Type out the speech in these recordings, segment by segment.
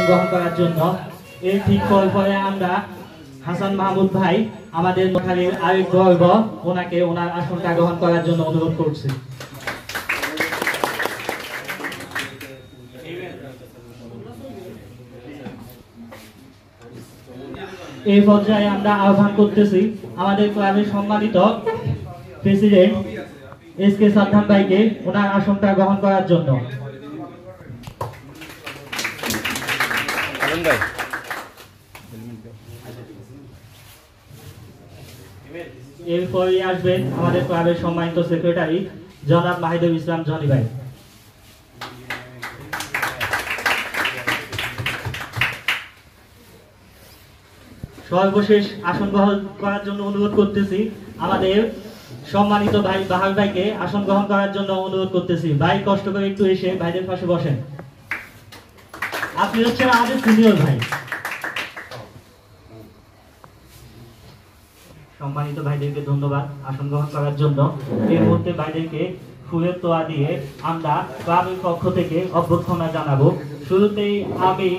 গ্রহণ করার জন্য। এর ঠিক পরে আমরা হাসান মাহমুদ ভাই আমাদের নোয়াখালীর আরেক বর্গ ওনাকে ওনার আসনটা গ্রহণ করার জন্য অনুরোধ করছি। এই পর্যায়ে আমরা আহ্বান করতেছি আমাদের ক্লাবের সম্মানিত প্রেসিডেন্ট এস.কে সাদ্দাম ভাইকে ওনার আসনটা গ্রহণ করার জন্য। এরপরই আসবেন আমাদের ক্লাবের সম্মানিত সেক্রেটারি জনাব মাহিদুল ইসলাম জনি ভাই। সর্বশেষ আসন গ্রহণ করার জন্য অনুরোধ করতেছি আমাদের সম্মানিত ভাই বাহার ভাইকে আসন গ্রহণ করার জন্য অনুরোধ করতেছি। ভাই কষ্ট করে একটু এসে ভাইদের পাশে বসেন। আপনি হচ্ছেন আমাদের সিনিয়র ভাই। সম্মানিত ভাইদেরকে ধন্যবাদ আসন গ্রহণ করার জন্য। এই মুহূর্তে ভাইদেরকে ফুলের তোয়া দিয়ে আমরা ক্লাবের পক্ষ থেকে অভ্যর্থনা জানাবো। শুরুতেই আমি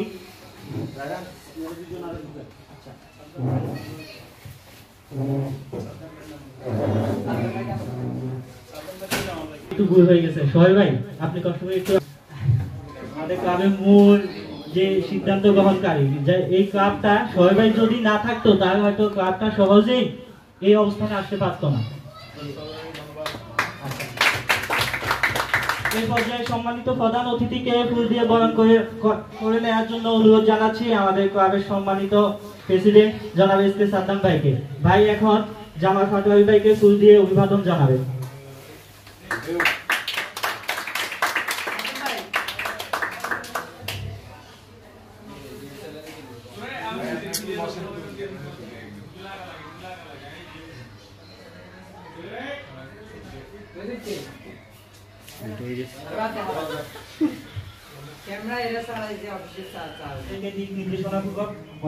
একটু ভুল হয়ে গেছে সোহেল ভাই, আপনি কষ্ট করে একটু আমাদের ক্লাবের মূল যে সিদ্ধান্ত গ্রহণকারী এই ক্লাবটা সোহেল ভাই যদি না থাকতো তাহলে হয়তো ক্লাবটা সহজেই এই অবস্থানে আসতে পারতো না। এই পর্যায়ে সম্মানিত প্রধান অতিথিকে ফুল দিয়ে বরণ করে নেওয়ার জন্য অনুরোধ জানাচ্ছি আমাদের ক্লাবের সম্মানিত প্রেসিডেন্ট জনাব এস.কে সাদ্দাম ভাইকে। ভাই এখন জামাল ফাটোয়ারি ভাইকে ফুল দিয়ে অভিবাদন জানাবেন।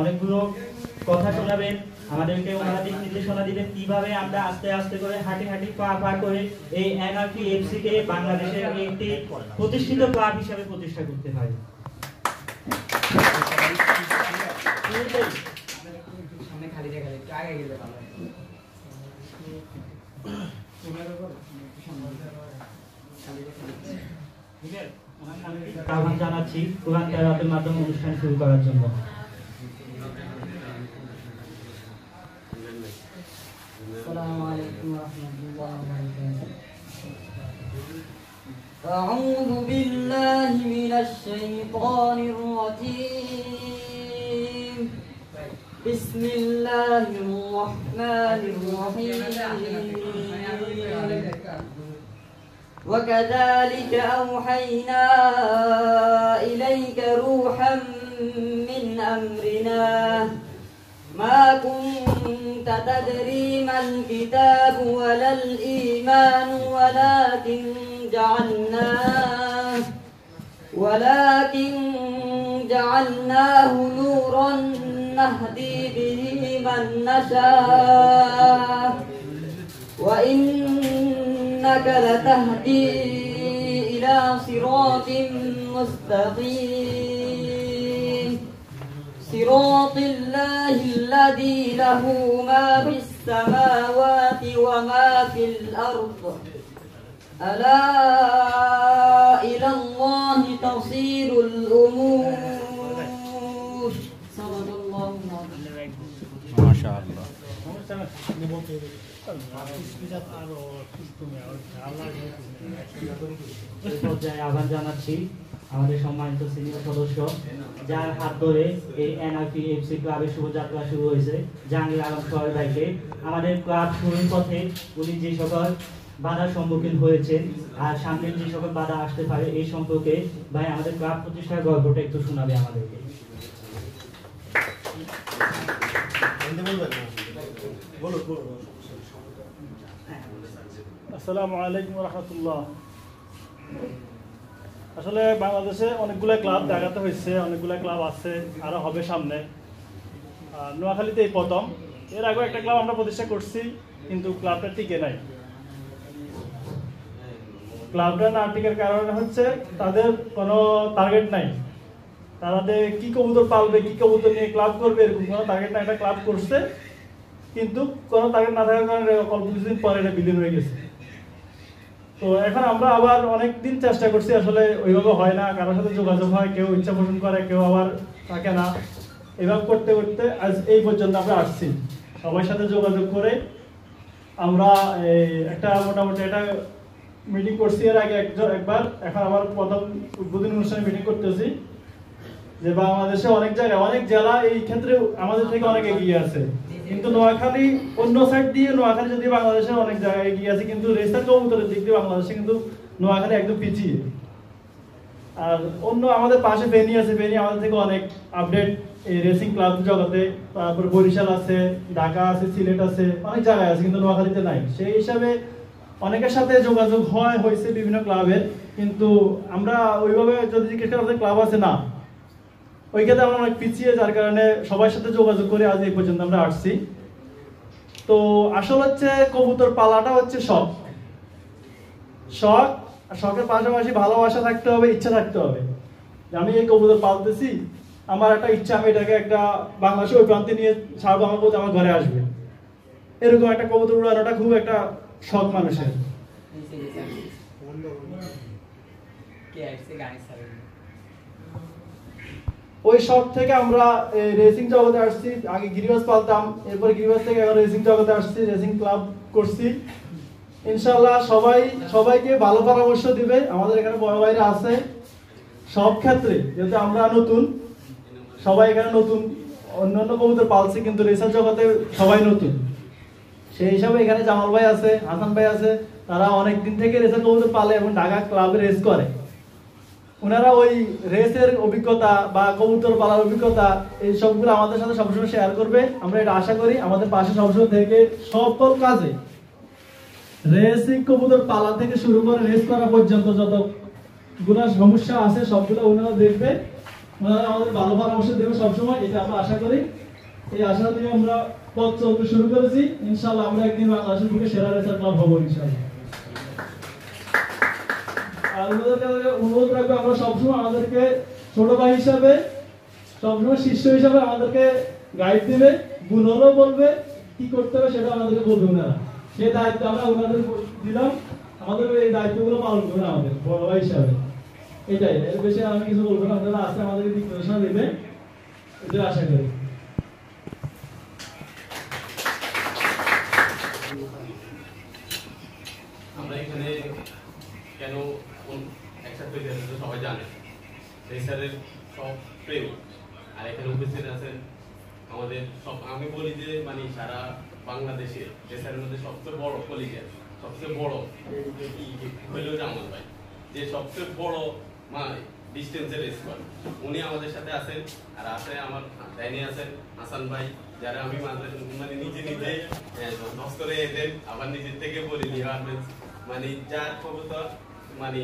অনেকগুলো কথা শোনাবেন আমাদেরকে, ওনারা দিক নির্দেশনা দিবেন কিভাবে আমরা আস্তে আস্তে করে হাঁটি হাঁটি পা পা করে এই এনআরপি এফসি কে বাংলাদেশের একটি প্রতিষ্ঠিত ক্লাব হিসেবে প্রতিষ্ঠা করতে পারি। আহ্বান জানাচ্ছি কোরআন তেলাওয়াতের মাধ্যমে অনুষ্ঠান শুরু করার জন্য। আসসালামু আলাইকুম ওয়া রাহমাতুল্লাহি ওয়া বারাকাতুহু। আউযু বিল্লাহি মিনাশ শাইতানির রাজীম। বিসমিল্লাহির রাহমানির রাহিম। وكذلك أوحينا إليك روحا من أمرنا ما كنت تدري ما الكتاب ولا الإيمان ولكن جعلناه نورا نهدي به من نشاء وإنك لتهدي إلى صراط مستقيم صراط الله الذي له ما في السماوات وما في الأرض ألا إلى الله تصير الأمور صدق الله العظيم ما شاء الله আহ্বান জানাচ্ছি আমাদের সম্মানিত সিনিয়র সদস্য যার হাত ধরে এই এনআরপি এফসি ক্লাবের শুভযাত্রা শুরু হয়েছে জাহাঙ্গীর আলম সোহেল ভাইকে। আমাদের ক্লাব শুরুর পথে উনি যে সকল বাধার সম্মুখীন হয়েছেন আর সামনে যে সকল বাধা আসতে পারে এই সম্পর্কে ভাই আমাদের ক্লাব প্রতিষ্ঠার গল্পটা একটু শোনাবে আমাদেরকে। আসসালামু আলাইকুম ওয়া রাহমাতুল্লাহ। আসলে বাংলাদেশে অনেকগুলো ক্লাব দেখাতে হয়েছে, অনেকগুলো ক্লাব আছে, আরো হবে সামনে। নোয়াখালীতে এই প্রথম। এর আগে একটা ক্লাব আমরা প্রতিষ্ঠা করছি কিন্তু ক্লাবটা টিকে নাই। ক্লাবটা না টিকার কারণ হচ্ছে তাদের কোনো টার্গেট নাই। তাদের কি কবুতর পালবে, কি কবুতর নিয়ে ক্লাব করবে, এরকম কোনো টার্গেট না, একটা ক্লাব করছে কিন্তু কোনো টার্গেট না থাকার কারণে অল্প কিছুদিন পরে এটা বিলীন হয়ে গেছে। তো এখন আমরা আবার অনেক দিন চেষ্টা করছি, আসলে ওইভাবে হয় না, কারোর সাথে যোগাযোগ হয়, কেউ ইচ্ছা পোষণ করে, কেউ আবার থাকে না। এভাবে করতে করতে আজ এই পর্যন্ত আমরা আসছি। সবার সাথে যোগাযোগ করে আমরা একটা মোটামুটি একটা মিটিং করছি এর আগে একবার, এখন আবার প্রথম উদ্বোধনী অনুষ্ঠানে মিটিং করতেছি যে বাংলাদেশে অনেক জায়গায় অনেক জেলা এই ক্ষেত্রে আমাদের থেকে অনেক এগিয়ে আছে, কিন্তু নোয়াখালী অন্য সাইড দিয়ে নোয়াখালী যদি বাংলাদেশে অনেক জায়গায় এগিয়ে আছে, কিন্তু রেসার কবুতরের দিক দিয়ে বাংলাদেশে কিন্তু নোয়াখালী একদম পিছিয়ে। আর অন্য আমাদের পাশে ফেনী আছে, ফেনী আমাদের থেকে অনেক আপডেট এই রেসিং ক্লাব জগতে, তারপর বরিশাল আছে, ঢাকা আছে, সিলেট আছে, অনেক জায়গায় আছে, কিন্তু নোয়াখালীতে নাই। সেই হিসাবে অনেকের সাথে যোগাযোগ হয়েছে বিভিন্ন ক্লাবের, কিন্তু আমরা ওইভাবে যদি জিজ্ঞেস করা ক্লাব আছে না, ওই ক্ষেত্রে আমরা অনেক পিছিয়ে, যার কারণে সবার সাথে যোগাযোগ করে আজ এই পর্যন্ত আমরা আসছি। তো আসল হচ্ছে কবুতর পালাটা হচ্ছে শখ, আর শখের পাশাপাশি ভালোবাসা থাকতে হবে, ইচ্ছা থাকতে হবে যে আমি এই কবুতর পালতেছি, আমার একটা ইচ্ছা, আমি এটাকে একটা বাংলাদেশে ওই প্রান্তে নিয়ে ছাড়বো, আমার কবুতর আমার ঘরে আসবে, এরকম একটা কবুতর উড়ানোটা খুব একটা শখ মানুষের। ওই শখ থেকে আমরা রেসিং জগতে আসছি। আগে গিরিবাজ পালতাম, এরপর গিরিবাজ থেকে এখন রেসিং জগতে আসছি, রেসিং ক্লাব করছি। ইনশাআল্লাহ সবাইকে ভালো পরামর্শ দিবে। আমাদের এখানে বড় ভাইরা আছে সব ক্ষেত্রে, যেহেতু আমরা নতুন, সবাই এখানে নতুন, অন্যান্য কবুতর পালছি কিন্তু রেসার জগতে সবাই নতুন। সেই হিসাবে এখানে জামাল ভাই আছে, হাসান ভাই আছে, তারা অনেক দিন থেকে রেসার কবুতর পালে এবং ঢাকা ক্লাবে রেস করে। ওনারা ওই রেসের অভিজ্ঞতা বা কবুতর পালার অভিজ্ঞতা এই সবগুলো আমাদের সাথে সবসময় শেয়ার করবে। আমরা এটা আশা করি আমাদের পাশে সবসময় থেকে সকল কাজে, রেসিং কবুতর পালা থেকে শুরু করে রেস করা পর্যন্ত যতগুলো সমস্যা আছে সবগুলো ওনারা দেখবে, ওনারা আমাদের ভালো পরামর্শ দেবে সবসময়, এটা আমরা আশা করি। এই আশা দিয়ে আমরা পথ চলতে শুরু করেছি। ইনশাআল্লাহ আমরা একদিন বাংলাদেশের বুকে সেরা রেসার ক্লাব হবো ইনশাআল্লাহ। আর অনুরোধ রাখবো, আমরা সবসময় আমাদেরকে ছোট ভাই হিসাবে, সবসময় শিষ্য হিসাবে আমাদেরকে গাইড দিবে, ভুল হলেও বলবে, কি করতে হবে সেটা আমাদেরকে বলবে ওনারা। সেই দায়িত্ব আমরা ওনাদের দিলাম, আমাদের এই দায়িত্বগুলো পালন করবে আমাদের বড় ভাই হিসাবে। এটাই, এর বেশি আমি কিছু বলবো না। আপনারা আসতে আমাদেরকে দিক নির্দেশনা দেবে, এটা আশা করি। আমরা এখানে কেন একসাথে সবাই জানে, রেসারের সব প্রেম, আর এখানে উপস্থিত আছেন আমাদের সব, আমি বলি যে মানে সারা বাংলাদেশে রেসারের মধ্যে সবচেয়ে বড় কলিগের, সবচেয়ে বড় হইলেও জামাল ভাই, যে সবচেয়ে বড় মানে ডিস্টেন্সের রেস করে, উনি আমাদের সাথে আছেন। আর আছে আমার ডাইনে আছেন হাসান ভাই, যারা আমি মানে নিজে করে এদের আবার নিজের থেকে বলি মানে যার কবুতর মানে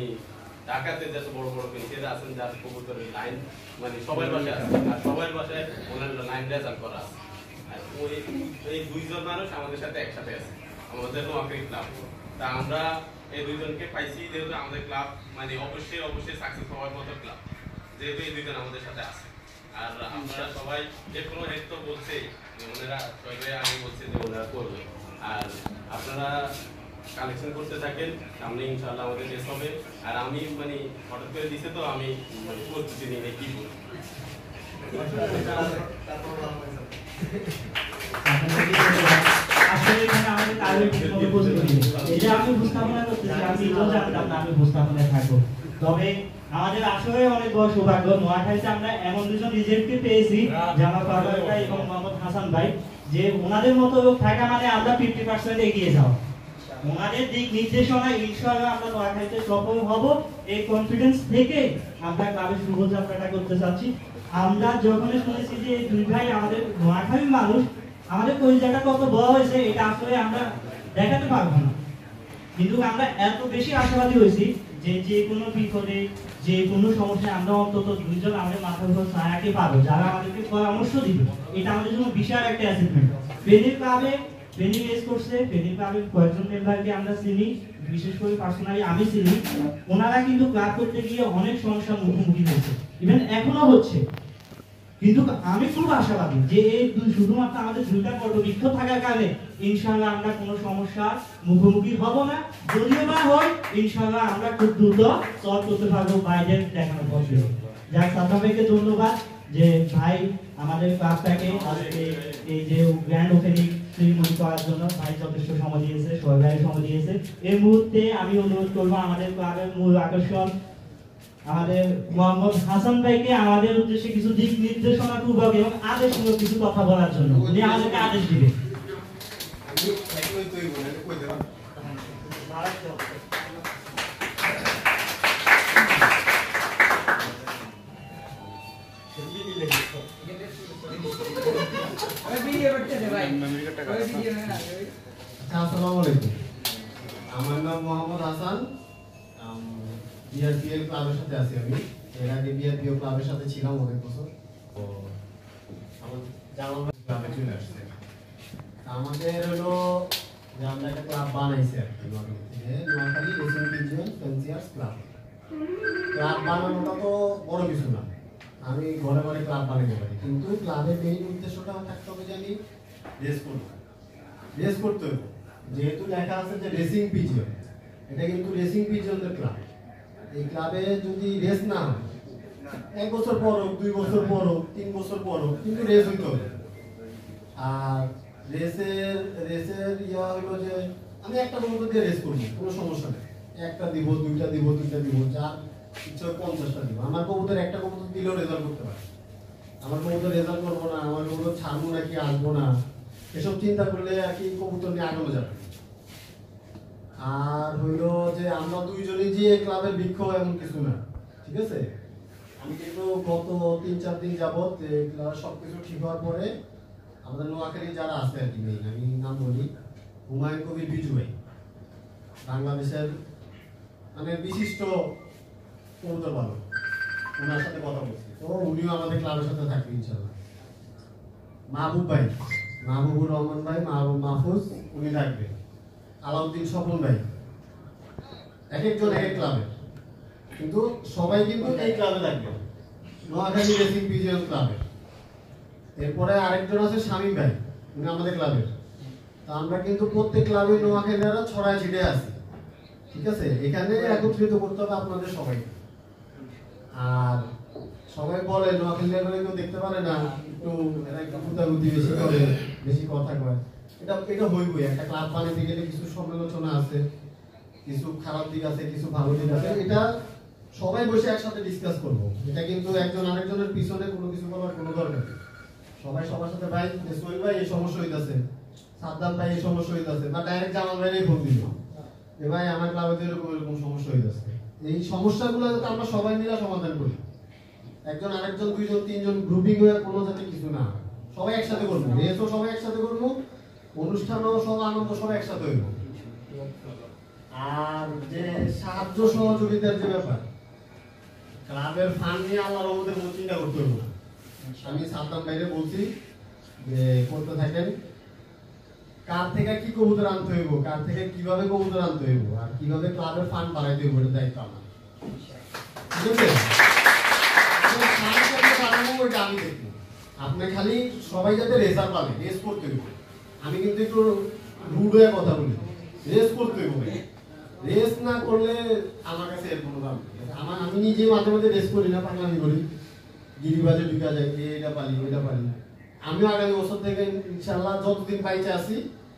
ঢাকাতে যত বড় বড় পেন্সিরা আছেন, যার কবুতরের লাইন মানে সবার বাসায় আছে, আর সবার বাসায় ওনার লাইন রেজাল্ট করা আছে। আর এই দুইজন মানুষ আমাদের সাথে একসাথে আছে আমাদের নোয়াখালী ক্লাব। তা আমরা এই দুইজনকে পাইছি, যেহেতু আমাদের ক্লাব মানে অবশ্যই সাকসেস হওয়ার মতো ক্লাব, যেহেতু এই দুইজন আমাদের সাথে আছে। আর আপনারা সবাই যে কোনো হেড তো বলছে, ওনারা সবাই আগে বলছে যে ওনারা করবে, আর আপনারা কালেকশন করতে থাকেন, সামনে ইনশাআল্লাহ আমাদের রেস হবে। আর আমি মানে হঠাৎ করে দিছে তো আমি মানে প্রস্তুতি নিয়ে কি বলবো। আসলে এখানে আমাদের টার্গেট হবে প্রস্তুতি, এটা আমি উপস্থাপনা করতেছি, আমি এটাও জানতাম না আমি উপস্থাপনায় থাকবো। তবে আমাদের আসলে অনেক বড় সৌভাগ্য, নোয়াখালীতে আমরা এমন দুজন রিজেক্টকে পেয়েছি, জামাল পারভেজ ভাই এবং মোহাম্মদ হাসান ভাই, যে ওনাদের মতো লোক থাকা মানে আমরা 50% এগিয়ে যাও। ওনাদের দিক নির্দেশনা ইনশাআল্লাহ আমরা নোয়াখালীতে সফল হব, এই কনফিডেন্স থেকে আমরা ক্লাবের শুভযাত্রাটা করতে চাচ্ছি। আমরা যখন শুনেছি যে দুই ভাই আমাদের নোয়াখালীর মানুষ, আমাদের কলিজাটা কত বড় হয়েছে এটা আসলে আমরা দেখাতে পারবো না, কিন্তু আমরা এত বেশি আশাবাদী হয়েছি যে যে কোনো বিপদে, যে কোনো সমস্যায় আমরা অন্তত দুইজন আমাদের মাথার উপর ছায়াকে পাবো, যারা আমাদেরকে পরামর্শ দিবে। এটা আমাদের জন্য বিশাল একটা অ্যাচিভমেন্ট। বেনির ক্লাবে ফেনী রেস করছে। ফেনী ক্লাবের কয়েকজন মেম্বারকে আমরা চিনি, বিশেষ করে পার্সোনালি আমি চিনি। ওনারা কিন্তু ক্লাব করতে গিয়ে অনেক সমস্যার মুখোমুখি হয়েছে, ইভেন এখনো হচ্ছে। কিন্তু আমি খুব আশাবাদী যে এই শুধুমাত্র আমাদের দুইটা পটবৃক্ষ থাকার কারণে ইনশাআল্লাহ আমরা কোনো সমস্যার মুখোমুখি হব না। যদিও বা হয় ইনশাআল্লাহ আমরা খুব দ্রুত সলভ করতে পারবো বাইরের দেখানোর পথে। যাক, সাদ্দাম ভাইকে ধন্যবাদ যে ভাই আমাদের ক্লাবটাকে আজকে এই যে গ্র্যান্ড ওপেনিং সেরিমনি করার জন্য ভাই যথেষ্ট সময় দিয়েছে, সবাই ভাই সময় দিয়েছে। এই মুহূর্তে আমি অনুরোধ করবো আমাদের ক্লাবের মূল আকর্ষণ আমাদের মোহাম্মদ হাসান ভাইকে আমাদের উদ্দেশ্যে কিছু দিক নির্দেশনা পূর্বক এবং আদেশমূলক কিছু কথা বলার জন্য। উনি আমাদেরকে আদেশ দিবেন। আসসালামু আলাইকুম, আমার নাম মোহাম্মদ হাসান। বিআরপিএল ক্লাবের সাথে আছি আমি। এর আগে বিআরপিএল ক্লাবের সাথে ছিলাম অনেক বছর। তো আমার ক্লাবে চলে আসছে। আমাদের হলো যে আমরা একটা ক্লাব বানাইছি আর কি, Noakhali racing pigeon fanciers club. Club বানানোটা তো বড় কিছু না, আমি ঘরে ঘরে ক্লাব বানাতে পারি, কিন্তু ক্লাবের মেইন উদ্দেশ্যটা থাকতে হবে যে আমি রেস করবো, রেস করতে হবে। যেহেতু লেখা আছে যে রেসিং পিজিয়ন, এটা কিন্তু রেসিং পিজিয়নের ক্লাব। এই ক্লাবে যদি রেস না হয়, 1 বছর পর হোক, 2 বছর পর হোক, 3 বছর পর হোক, কিন্তু রেস হইতে হবে। আর রেসের ইয়া হলো যে আমি একটা কবুতর দিয়ে রেস করবো, কোনো সমস্যা নেই। একটা দিব, দুইটা দিব, তিনটা দিব, যার ইচ্ছা 50টা দিব। আমার কবুতর একটা কবুতর দিলেও রেজাল্ট করতে পারে। আমার কবুতর রেজাল্ট করবো না, আমার কবুতর ছাড়বো নাকি আসবো না, এসব চিন্তা করলে আর কি কবুতর নিয়ে আগানো যাবে। আর হইলো যে আমরা দুইজনই যে ক্লাবের বৃক্ষ এমন কিছু না, ঠিক আছে। আমি কিন্তু গত 3-4 দিন যাবত ক্লাবের সবকিছু ঠিক হওয়ার পরে আমাদের নোয়াখালী যারা আছে আর কি, আমি নাম বলি, হুমায়ুন কবির বিজু ভাই, বাংলাদেশের মানে বিশিষ্ট কবুতর পালক, ওনার সাথে কথা বলছি। তো উনিও আমাদের ক্লাবের সাথে থাকবে ইনশাআল্লাহ। মাহবুব ভাই, মাহবুবুর রহমান ভাই, মাহফুজ, উনি থাকবে। আলাউদ্দিন স্বপন ভাই, এক একজন এক এক ক্লাবে, কিন্তু সবাই কিন্তু এই ক্লাবে থাকবে, নোয়াখালী রেসিং পিজিয়ন ক্লাবে। এরপরে আরেকজন আছে শামীম ভাই, উনি আমাদের ক্লাবের। তো আমরা কিন্তু প্রত্যেক ক্লাবে নোয়াখালীরা ছড়ায় ছিটে আছি, ঠিক আছে। এখানে একত্রিত করতে হবে আপনাদের সবাই। আর সবাই বলে নোয়াখালীরা কেউ দেখতে পারে না, একটু এরা একটু গুতাগুতি বেশি করে, বেশি কথা কয়। এটা হইবই, একটা ক্লাব বানাতে গেলে কিছু সমালোচনা আছে, কিছু খারাপ দিক আছে, কিছু ভালো দিক আছে। এটা সবাই বসে একসাথে ডিসকাস করব। এটা কিন্তু একজন আরেকজনের পিছনে কোনো কিছু বলার কোনো দরকার নেই। সবাই সবার সাথে ভাই সোহেল ভাই এই সমস্যা হইতাছে, সাদ্দাম ভাই এই সমস্যা হইতাছে, বা ডাইরেক্ট জামাল ভাইয়ের ফোন দিল যে ভাই আমার ক্লাবে এরকম এরকম সমস্যা হইতাছে। এই সমস্যাগুলো যাতে আমরা সবাই মিলে সমাধান করি। একজন আরেকজন, 2জন 3জন গ্রুপিং হয়ে কোনো যাতে কিছু না, সবাই একসাথে করবো। রেসও সবাই একসাথে করবো, অনুষ্ঠানও সব আনন্দ সবাই একসাথে হইব। আর যে সাহায্য সহযোগিতার যে ব্যাপার, ক্লাবের ফান্ড নিয়ে আল্লাহর রহমতে কোনো চিন্তা করতে হইব না। আমি সাদ্দাম ভাইরে বলছি যে করতে থাকেন, কার থেকে কি কবুতর আনতে হইব, কার থেকে কিভাবে কবুতর আনতে হইব, আর কিভাবে ক্লাবের ফান্ড বাড়াইতে হইব, এটা দায়িত্ব আমার, ঠিক আছে। আমি দেখবো আপনি খালি সবাই যাতে রেজাল্ট পাবে, রেস করতে হইব। আমি কিন্তু একটু রুড হয়ে কথা বলি, রেস করতে হইব। রেস না করলে আমার কাছে এর কোনো দাম নেই। আমি নিজে মাঝে মাঝে রেস করি না, পাগলামি করি, গিরিবাজে ঢুকা যায়, এটা পালি ওইটা পালি। আমিও আগামী বছর থেকে ইনশাআল্লাহ যতদিন বাইচে আছি,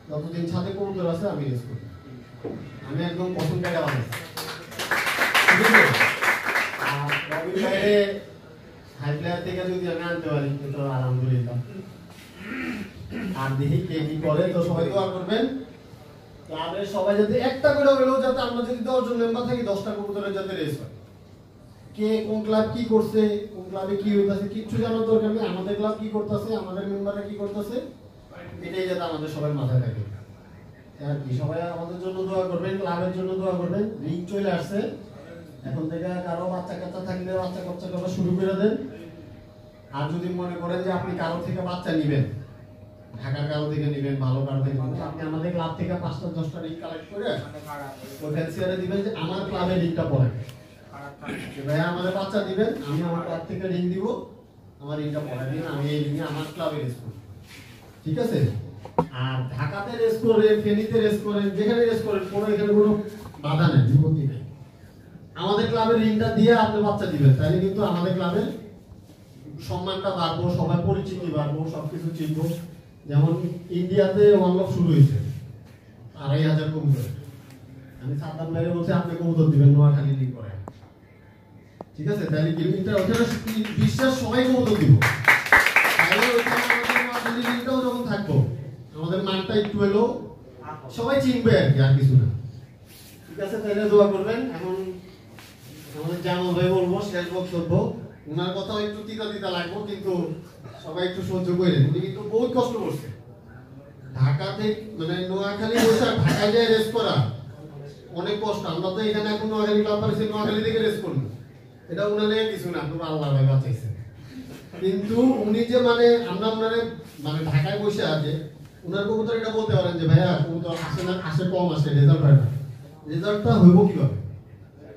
যতদিন ছাদে কবুতর আছে, আমি রেস করি। আমি একদম পছন্দ করে বানাচ্ছি, ঠিক আছে। আর রবির বাইরে হাই প্লেয়ার থেকে যদি আমি আনতে পারি তো আলহামদুলিল্লাহ। আর দেখি কে কি করে, তো সবাই দোয়া করবেন। ক্লাবের সবাই যাতে একটা করে হলেও, যাতে আমরা যদি 10 জন মেম্বার থাকি, 10টা কবুতরের যাতে রেস হয়। কে কোন ক্লাব কি করছে, কোন ক্লাবে কি হইতাছে কিচ্ছু জানার দরকার নেই। আমাদের ক্লাব কি করতেছে, আমাদের মেম্বাররা কি করতেছে, এটাই যাতে আমাদের সবার মাথায় থাকে আর কি। সবাই আমাদের জন্য দোয়া করবেন, ক্লাবের জন্য দোয়া করবেন। রিং চলে আসছে, এখন থেকে কারো বাচ্চা কাচ্চা থাকলে বাচ্চা কাচ্চা করা শুরু করে দেন। আর যদি মনে করেন যে আপনি কারো থেকে বাচ্চা নিবেন, ঢাকার কারো থেকে নেবেন, ভালো কারো থেকে নেবেন, আপনি আমাদের ক্লাব থেকে 5টা 10টা রিং কালেক্ট করে ওই ফ্যান্সিয়ারে দিবেন যে আমার ক্লাবের রিংটা পড়ে ভাইয়া আমাদের বাচ্চা দিবেন, আমি আমার ক্লাব থেকে রিং দিব, আমার রিংটা পড়ে দিন, আমি এই রিংয়ে আমার ক্লাবে রেস করব, ঠিক আছে? আর ঢাকাতে রেস করেন, ফেনীতে রেস করেন, যেখানে রেস করেন, কোনো এখানে কোনো বাধা নেই, বিপত্তি নেই। আমাদের ক্লাবের রিংটা দিয়ে আপনি বাচ্চা দিবেন, তাহলে কিন্তু আমাদের ক্লাবের সম্মানটা বাড়বো, সবাই পরিচিতি বাড়বো, সবকিছু চিনবো। যেমন ইন্ডিয়াতে ওয়ার্ল্ড শুরু হয়েছে 2500 কবুতর, আমি সাদ্দাম ভাইরে বলছি আপনি কবুতর দিবেন নোয়াখালী লিগ করে, ঠিক আছে? তাহলে কি এটা ওখানে বিশ্বাস সবাই কবুতর দিব, তাহলে ওইখানে আমাদের নোয়াখালী লিগটাও যখন থাকবো আমাদের মানটা একটু হলেও সবাই চিনবে আর কি, আর কিছু না, ঠিক আছে? তাহলে দোয়া করবেন। এখন আমাদের জামাল ভাই বলবো শেষ বক্তব্য, ওনার কথাও একটু তিতা লাগবো, কিন্তু সবাই একটু সহ্য করেন, উনি কিন্তু বহুত কষ্ট করছে ঢাকা থেকে, মানে নোয়াখালী বসে ঢাকায় যায় রেস করা অনেক কষ্ট। আমরা তো এখানে এখন নোয়াখালী ক্লাব পাইছি, নোয়াখালী থেকে রেস করবো, এটা উনার লেগে কিছু না, পুরো আল্লাহ ভাই বাঁচাইছে। কিন্তু উনি যে মানে আমরা ওনারে মানে ঢাকায় বসে আছে, উনার কবুতর এটা বলতে পারেন যে ভাইয়া কবুতর আসে না, আসে কম আসে, রেজাল্ট হয় না, রেজাল্টটা হইব কিভাবে?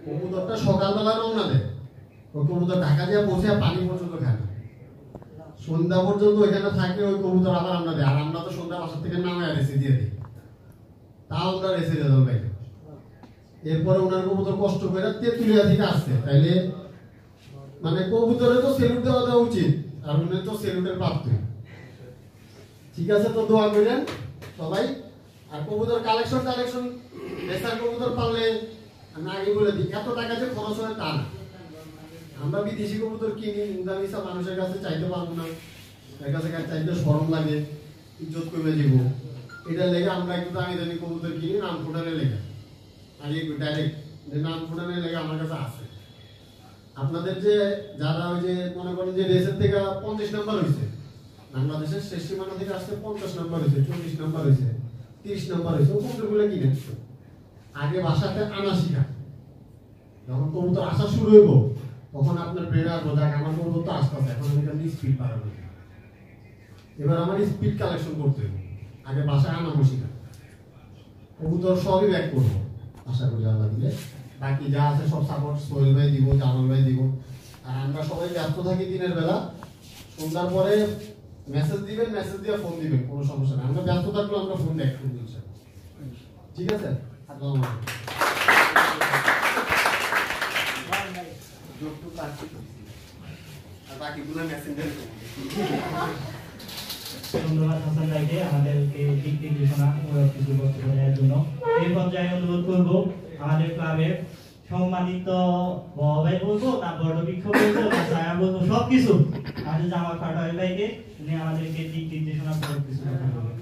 কবুতরটা সকালবেলা রওনা দেয়, ওই কবুতর ঢাকা দিয়ে পৌঁছে পানি পর্যন্ত খায় না, সন্ধ্যা পর্যন্ত ওইখানে থাকে, ওই কবুতর আবার আমরা দেয়, আর আমরা তো সন্ধ্যা বাসার থেকে নামে রেসে দিয়ে দিই, তাও আমরা রেসে রেজাল্ট পাই। এরপরে ওনার কবুতর কষ্ট করে তেঁতুলিয়া থেকে আসছে, তাইলে মানে কবুতরে তো সেলুট দেওয়া উচিত, আর উনি তো সেলুটের প্রাপ্ত, ঠিক আছে? তো দোয়া করেন সবাই। আর কবুতর কালেকশন রেসার কবুতর পারলে আমি আগে বলে দিই, এত টাকা যে খরচ হয় তা না, আমরা বিদেশি কবুতর কিনি, ইনদামিসা মানুষের কাছে চাইতে পারবো না, এর কাছে চাইতে শরম লাগে, ইজ্জত কমে দিব, এটার লেগে আমরা একটু দামি দামি কবুতর কিনি নাম ফুটানের লেগে, আগে ডাইরেক্ট নাম ফুটানের লেগে আমার কাছে আছে। আপনাদের যে যারা ওই যে মনে করেন যে রেসের থেকে 50 নাম্বার হয়েছে, বাংলাদেশের শেষ সীমানা থেকে আসতে 50 নাম্বার হয়েছে, 40 নাম্বার হয়েছে, 30 নাম্বার হয়েছে, ওই কবুতরগুলো কিনেন আগে বাসাতে আনা শিখা, যখন কবুতর আসা শুরু হইব তখন আপনার ব্রেন আসবো, দেখ আমার কবুতর তো আসতে আছে, এখন আমি একটা স্পিড বাড়াবো, এবার আমার স্পিড কালেকশন করতে হবে, আগে বাসায় আনাবো শিখা, কবুতর সবই ব্যাক করবো আশা করি আল্লাহ দিলে। বাকি যা আছে সব সাপোর্ট সোহেল ভাই দিব, জামাল ভাই দিব। আর আমরা সবাই ব্যস্ত থাকি দিনের বেলা, সন্ধ্যার পরে মেসেজ দিবেন, মেসেজ দিয়ে ফোন দিবেন, কোনো সমস্যা নেই, আমরা ব্যস্ত থাকলে আমরা ফোন ব্যাক করব, ঠিক আছে? আসসালামু আলাইকুম। আর বাকিগুলো মেসেঞ্জারে ধন্যবাদ হাসান ভাইকে আমাদেরকে দিক নির্দেশনা ও কিছু বক্তব্য দেওয়ার জন্য। এই পর্যায়ে অনুরোধ করবো আমাদের ক্লাবের সম্মানিত ভাই বলবো না বড় বিক্ষোভ বলবো না ছায়া বলবো, সবকিছু আমাদের জামা ফাটাই ভাইকে, উনি আমাদেরকে দিক নির্দেশনা করে কিছু কথা বলবেন।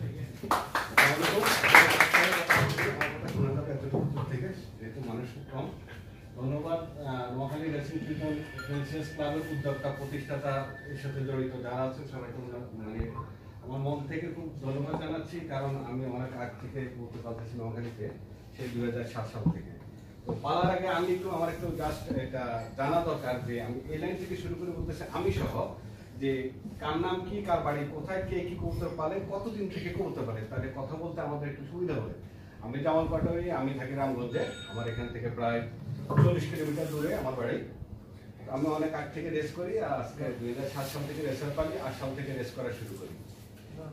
মানুষ কম। ধন্যবাদ নোয়াখালী রেসিং ফ্রেন্ডস ক্লাবের উদ্যোক্তা, প্রতিষ্ঠাতা, এর সাথে জড়িত যারা আছে সবাইকে মানে আমার মন থেকে খুব ধন্যবাদ জানাচ্ছি, কারণ আমি অনেক আগ থেকে বলতে পারতেছি নোয়াখালীতে সেই 2007 সাল থেকে। তো পালার আগে আমি একটু আমার একটু জাস্ট এটা জানা দরকার যে আমি এই লাইন থেকে শুরু করে বলতেছি আমি সহ, যে কার নাম কি, কার বাড়ি কোথায়, কে কি কবুতর পালে, কতদিন থেকে কবুতর পালে, তাহলে কথা বলতে আমাদের একটু সুবিধা হবে। আমি জামাল পাটোয়ারি, আমি থাকি রামগঞ্জে, আমার এখান থেকে প্রায় 40 কিলোমিটার দূরে আমার বাড়ি। আমি অনেক আগ থেকে রেস করি, আর আজকে 2007 সাল থেকে রেসার পালি, 8 সাল থেকে রেস করা শুরু করি।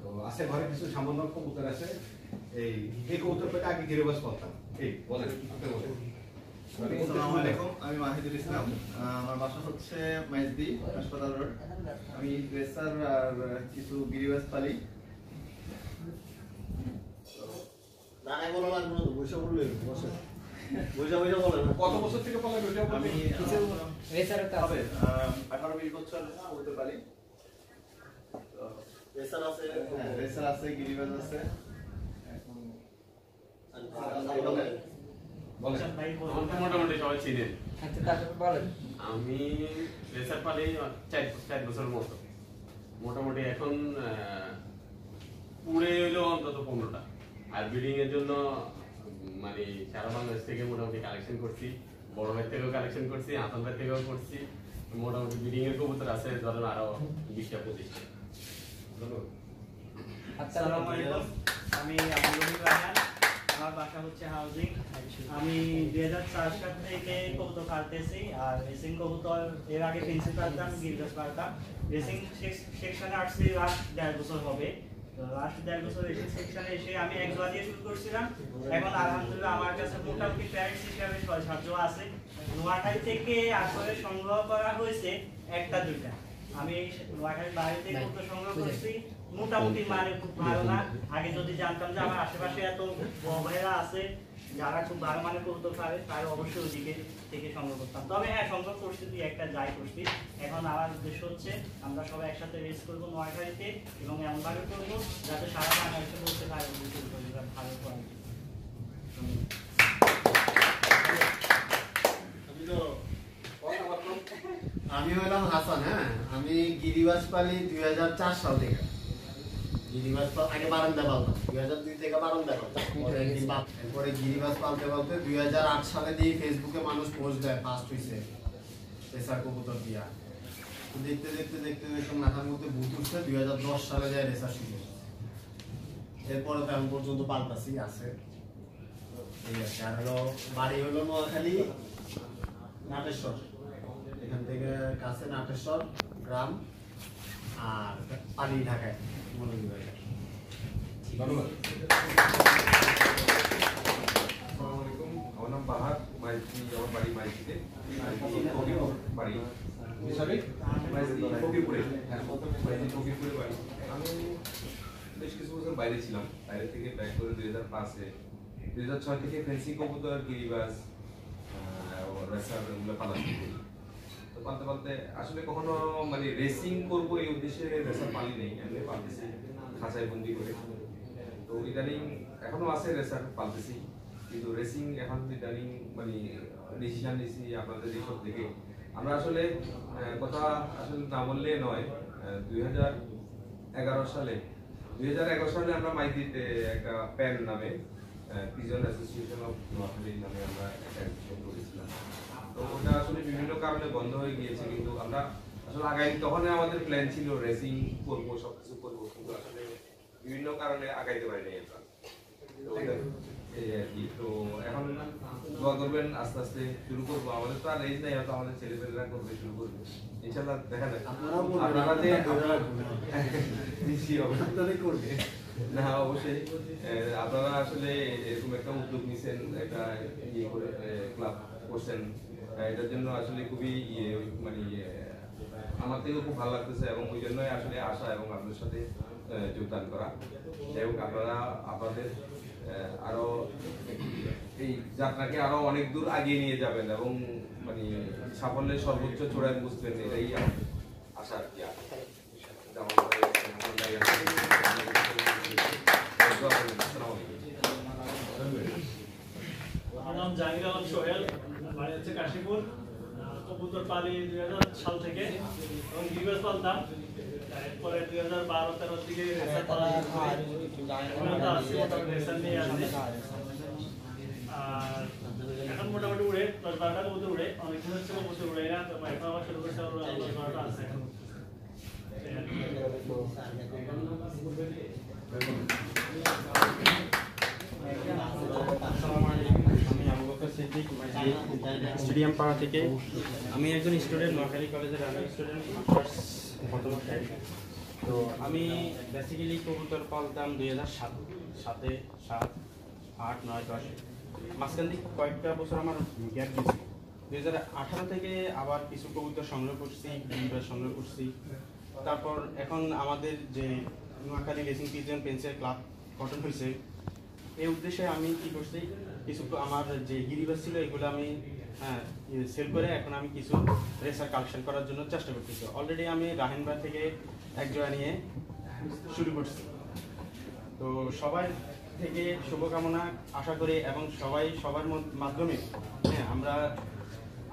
তো আছে ঘরে কিছু সামান্য কবুতর আছে, এই কবুতর পেটে আগে গিরিবাস বলতাম। এই বলেন, আপনি বলেন। আসসালামু আলাইকুম, আমি মাহিদুল ইসলাম, আমার বাসা হচ্ছে মাইজদি হাসপাতাল রোড। আমি রেসার আর কিছু গিরিবাস পালি। দাঁড়ায় বলা লাগবে না, বসে বললে বসে বসে বলেন। কত বছর থেকে পালেন ওইটা? আমি কিছু রেসার হবে 18-20 বছর করতে পারি। রেসার আছে, হ্যাঁ রেসার আছে, গিরিবাস আছে। মোটামুটি সবাই চিনেন। আমি রেসার পালি 4 বছরের মতো, মোটামুটি এখন পুরে হইলো অন্তত 15টা। আর ব্রিডিং এর জন্য মানে সারা বাংলাদেশ থেকে মোটামুটি কালেকশন করছি, বড় ভাই থেকেও কালেকশন করছি, আসাম ভাই থেকেও করছি। মোটামুটি ব্রিডিং এর কবুতর আছে ধরেন আরো 20টা 25টা। আসসালামু আলাইকুম, আমি আব্দুল রহিম রায়হান, আমার বাসা হচ্ছে হাউজিং। আমি 2004 সাল থেকে কবুতর পালতেছি। আর রেসিং কবুতর এর আগে পেন্সিল পালতাম, গিলগাস পালতাম। রেসিং সেকশনে আসছি লাস্ট 1.5 বছর হবে। তো লাস্ট 1.5 বছর রেসিং সেকশনে এসে আমি এক জোড়া দিয়ে শুরু করছিলাম। এখন আলহামদুলিল্লাহ আমার কাছে মোটামুটি প্যারেন্টস হিসাবে 6-7 জোড়া আছে। নোয়াখালী থেকে আসলে সংগ্রহ করা হয়েছে একটা দুইটা। আমি নোয়াখালীর বাইরে থেকে কবুতর সংগ্রহ করছি, মোটামুটি মানে খুব ভালো না। আগে যদি জানতাম যে আমার আশেপাশে এত ভাইরা আছে যারা খুব ভালো মানে কবুতর পারে, তাহলে অবশ্যই ওদিকে থেকে সংগ্রহ করতাম। তবে হ্যাঁ, সংগ্রহ করছি, তুই একটা যাই করছি। এখন আমার উদ্দেশ্য হচ্ছে আমরা সবাই একসাথে রেস করবো নোয়াখালীতে, এবং এমনভাবে করবো যাতে সারা বাংলাদেশে বলতে পারে ভালো করে। আমি হলাম হাসান। হ্যাঁ, আমি গিরিবাস পালি 2004 সাল থেকে। গিরিবাস আগে বারান্দা পালতাম, 2002 থেকে বারান্দা পালতাম। এরপরে গিরিবাস পালতে পালতে 2008 সালে দিয়ে ফেসবুকে মানুষ পোস্ট দেয় ফার্স্ট হয়েছে রেসার কবুতর দিয়া। দেখতে দেখতে দেখতে দেখতে মাথার মধ্যে ভূত উঠছে। 2010 সালে যায় রেসার শুরু। এরপরে তো এখন পর্যন্ত পাল্টাছি আছে। এই আছে। আর হলো বাড়ি হলো নোয়াখালী নাটেশ্বর, এখান থেকে কাছে নাটেশ্বর গ্রাম, আর পালি ঢাকায় মৌলভীবাজার। ধন্যবাদ। আসসালামু আলাইকুম, আমার নাম বাহার মাইতি, আমার বাড়ি মাইতিতে, বাড়ি ফকিরপুরে, ফকিরপুরে বাড়ি। আমি বেশ কিছু বছর বাইরে ছিলাম, বাইরে থেকে ব্যাক করে 2005-এ 2006 থেকে ফেন্সি কবুতর, গিরিবাস, রেসার এগুলো পালা শুরু করি। তো পালতে পালতে আসলে কখনো মানে রেসিং করবো এই উদ্দেশ্যে রেসার পালি নেই, আমি পালতেছি খাঁচায় বন্দি করে। তো ইদানিং এখনো আছে রেসার পালতেছি, কিন্তু রেসিং এখন ইদানিং মানে ডিসিশন নিয়েছি আপনাদের এইসব দেখে। আমরা আসলে কথা আসলে না বললে নয়, 2011 সালে আমরা মাইতিতে একটা প্যান নামে পিজন অ্যাসোসিয়েশন অফ নোয়াখালী নামে আমরা একটা অ্যাসোসিয়েশন করেছিলাম। তো ওটা আসলে বিভিন্ন কারণে বন্ধ হয়ে গিয়েছে, কিন্তু আমরা আসলে আগামী তখন আমাদের প্ল্যান ছিল রেসিং করবো, সবকিছু করবো, কিন্তু আসলে বিভিন্ন কারণে আগাইতে পারিনি আমরা। এই আর কি। তো এখন দোয়া করবেন, আস্তে আস্তে শুরু করবো। আমাদের তো আর রেস নাই, হয়তো আমাদের ছেলেপেলেরা করবে, শুরু করবে ইনশাআল্লাহ, দেখা যাক। আপনারা যে করবে না, অবশ্যই আপনারা আসলে এরকম একটা উদ্যোগ নিছেন, একটা ইয়ে করে ক্লাব করছেন, এটার জন্য আসলে খুবই মানে আমার থেকেও খুব ভালো লাগতেছে, এবং ওই জন্যই আসলে আসা এবং আপনাদের সাথে যোগদান করা। এবং আপনারা আপনাদের আরো এই যাত্রাকে আরো অনেক দূর আগিয়ে নিয়ে যাবেন এবং মানে সাফল্যের সর্বোচ্চ চূড়ায় বুঝবেন, এটাই আমার আশা আর কি। আমার নাম জাহাঙ্গীর আলম সোহেল, বাড়ি হচ্ছে কাশীপুর। কবুতর পালি 2000 সাল থেকে, এবং গিরিবাস পালতাম। এরপরে 2012-13 দিকে রেসার পালা রেসার নিয়ে আসি। আর এখন মোটামুটি উড়ে 10-12টা কবুতর উড়ে, অনেকদিন হচ্ছে কবুতর উড়ে না, তো এখন আবার শুরু করছে 10-12টা আছে এখন। আমি আবু বকর সিদ্দিক, স্টেডিয়াম পাড়া থেকে। আমি একজন স্টুডেন্ট, নোয়াখালী কলেজের রানিং স্টুডেন্ট, মাস্টার্স প্রথম বর্ষে। তো আমি বেসিক্যালি কবুতর পালতাম 2007, 7, 8, 9, 10। মাঝখান থেকে কয়েকটা বছর আমার গ্যাপ গেছে। 2018 থেকে আবার কিছু কবুতর সংগ্রহ করছি, গিরিবাস সংগ্রহ করছি। তারপর এখন আমাদের যে Noakhali racing pigeon pencil club গঠন হয়েছে, এই উদ্দেশ্যে আমি কি করছি, কিছু আমার যে গিরিবাস ছিল এগুলো আমি সেল করে এখন আমি কিছু রেসার কালেকশন করার জন্য চেষ্টা করতেছি। অলরেডি আমি রাহেনবার থেকে এক জোড়া নিয়ে শুরু করছি। তো সবার থেকে শুভকামনা আশা করি, এবং সবার মাধ্যমে আমরা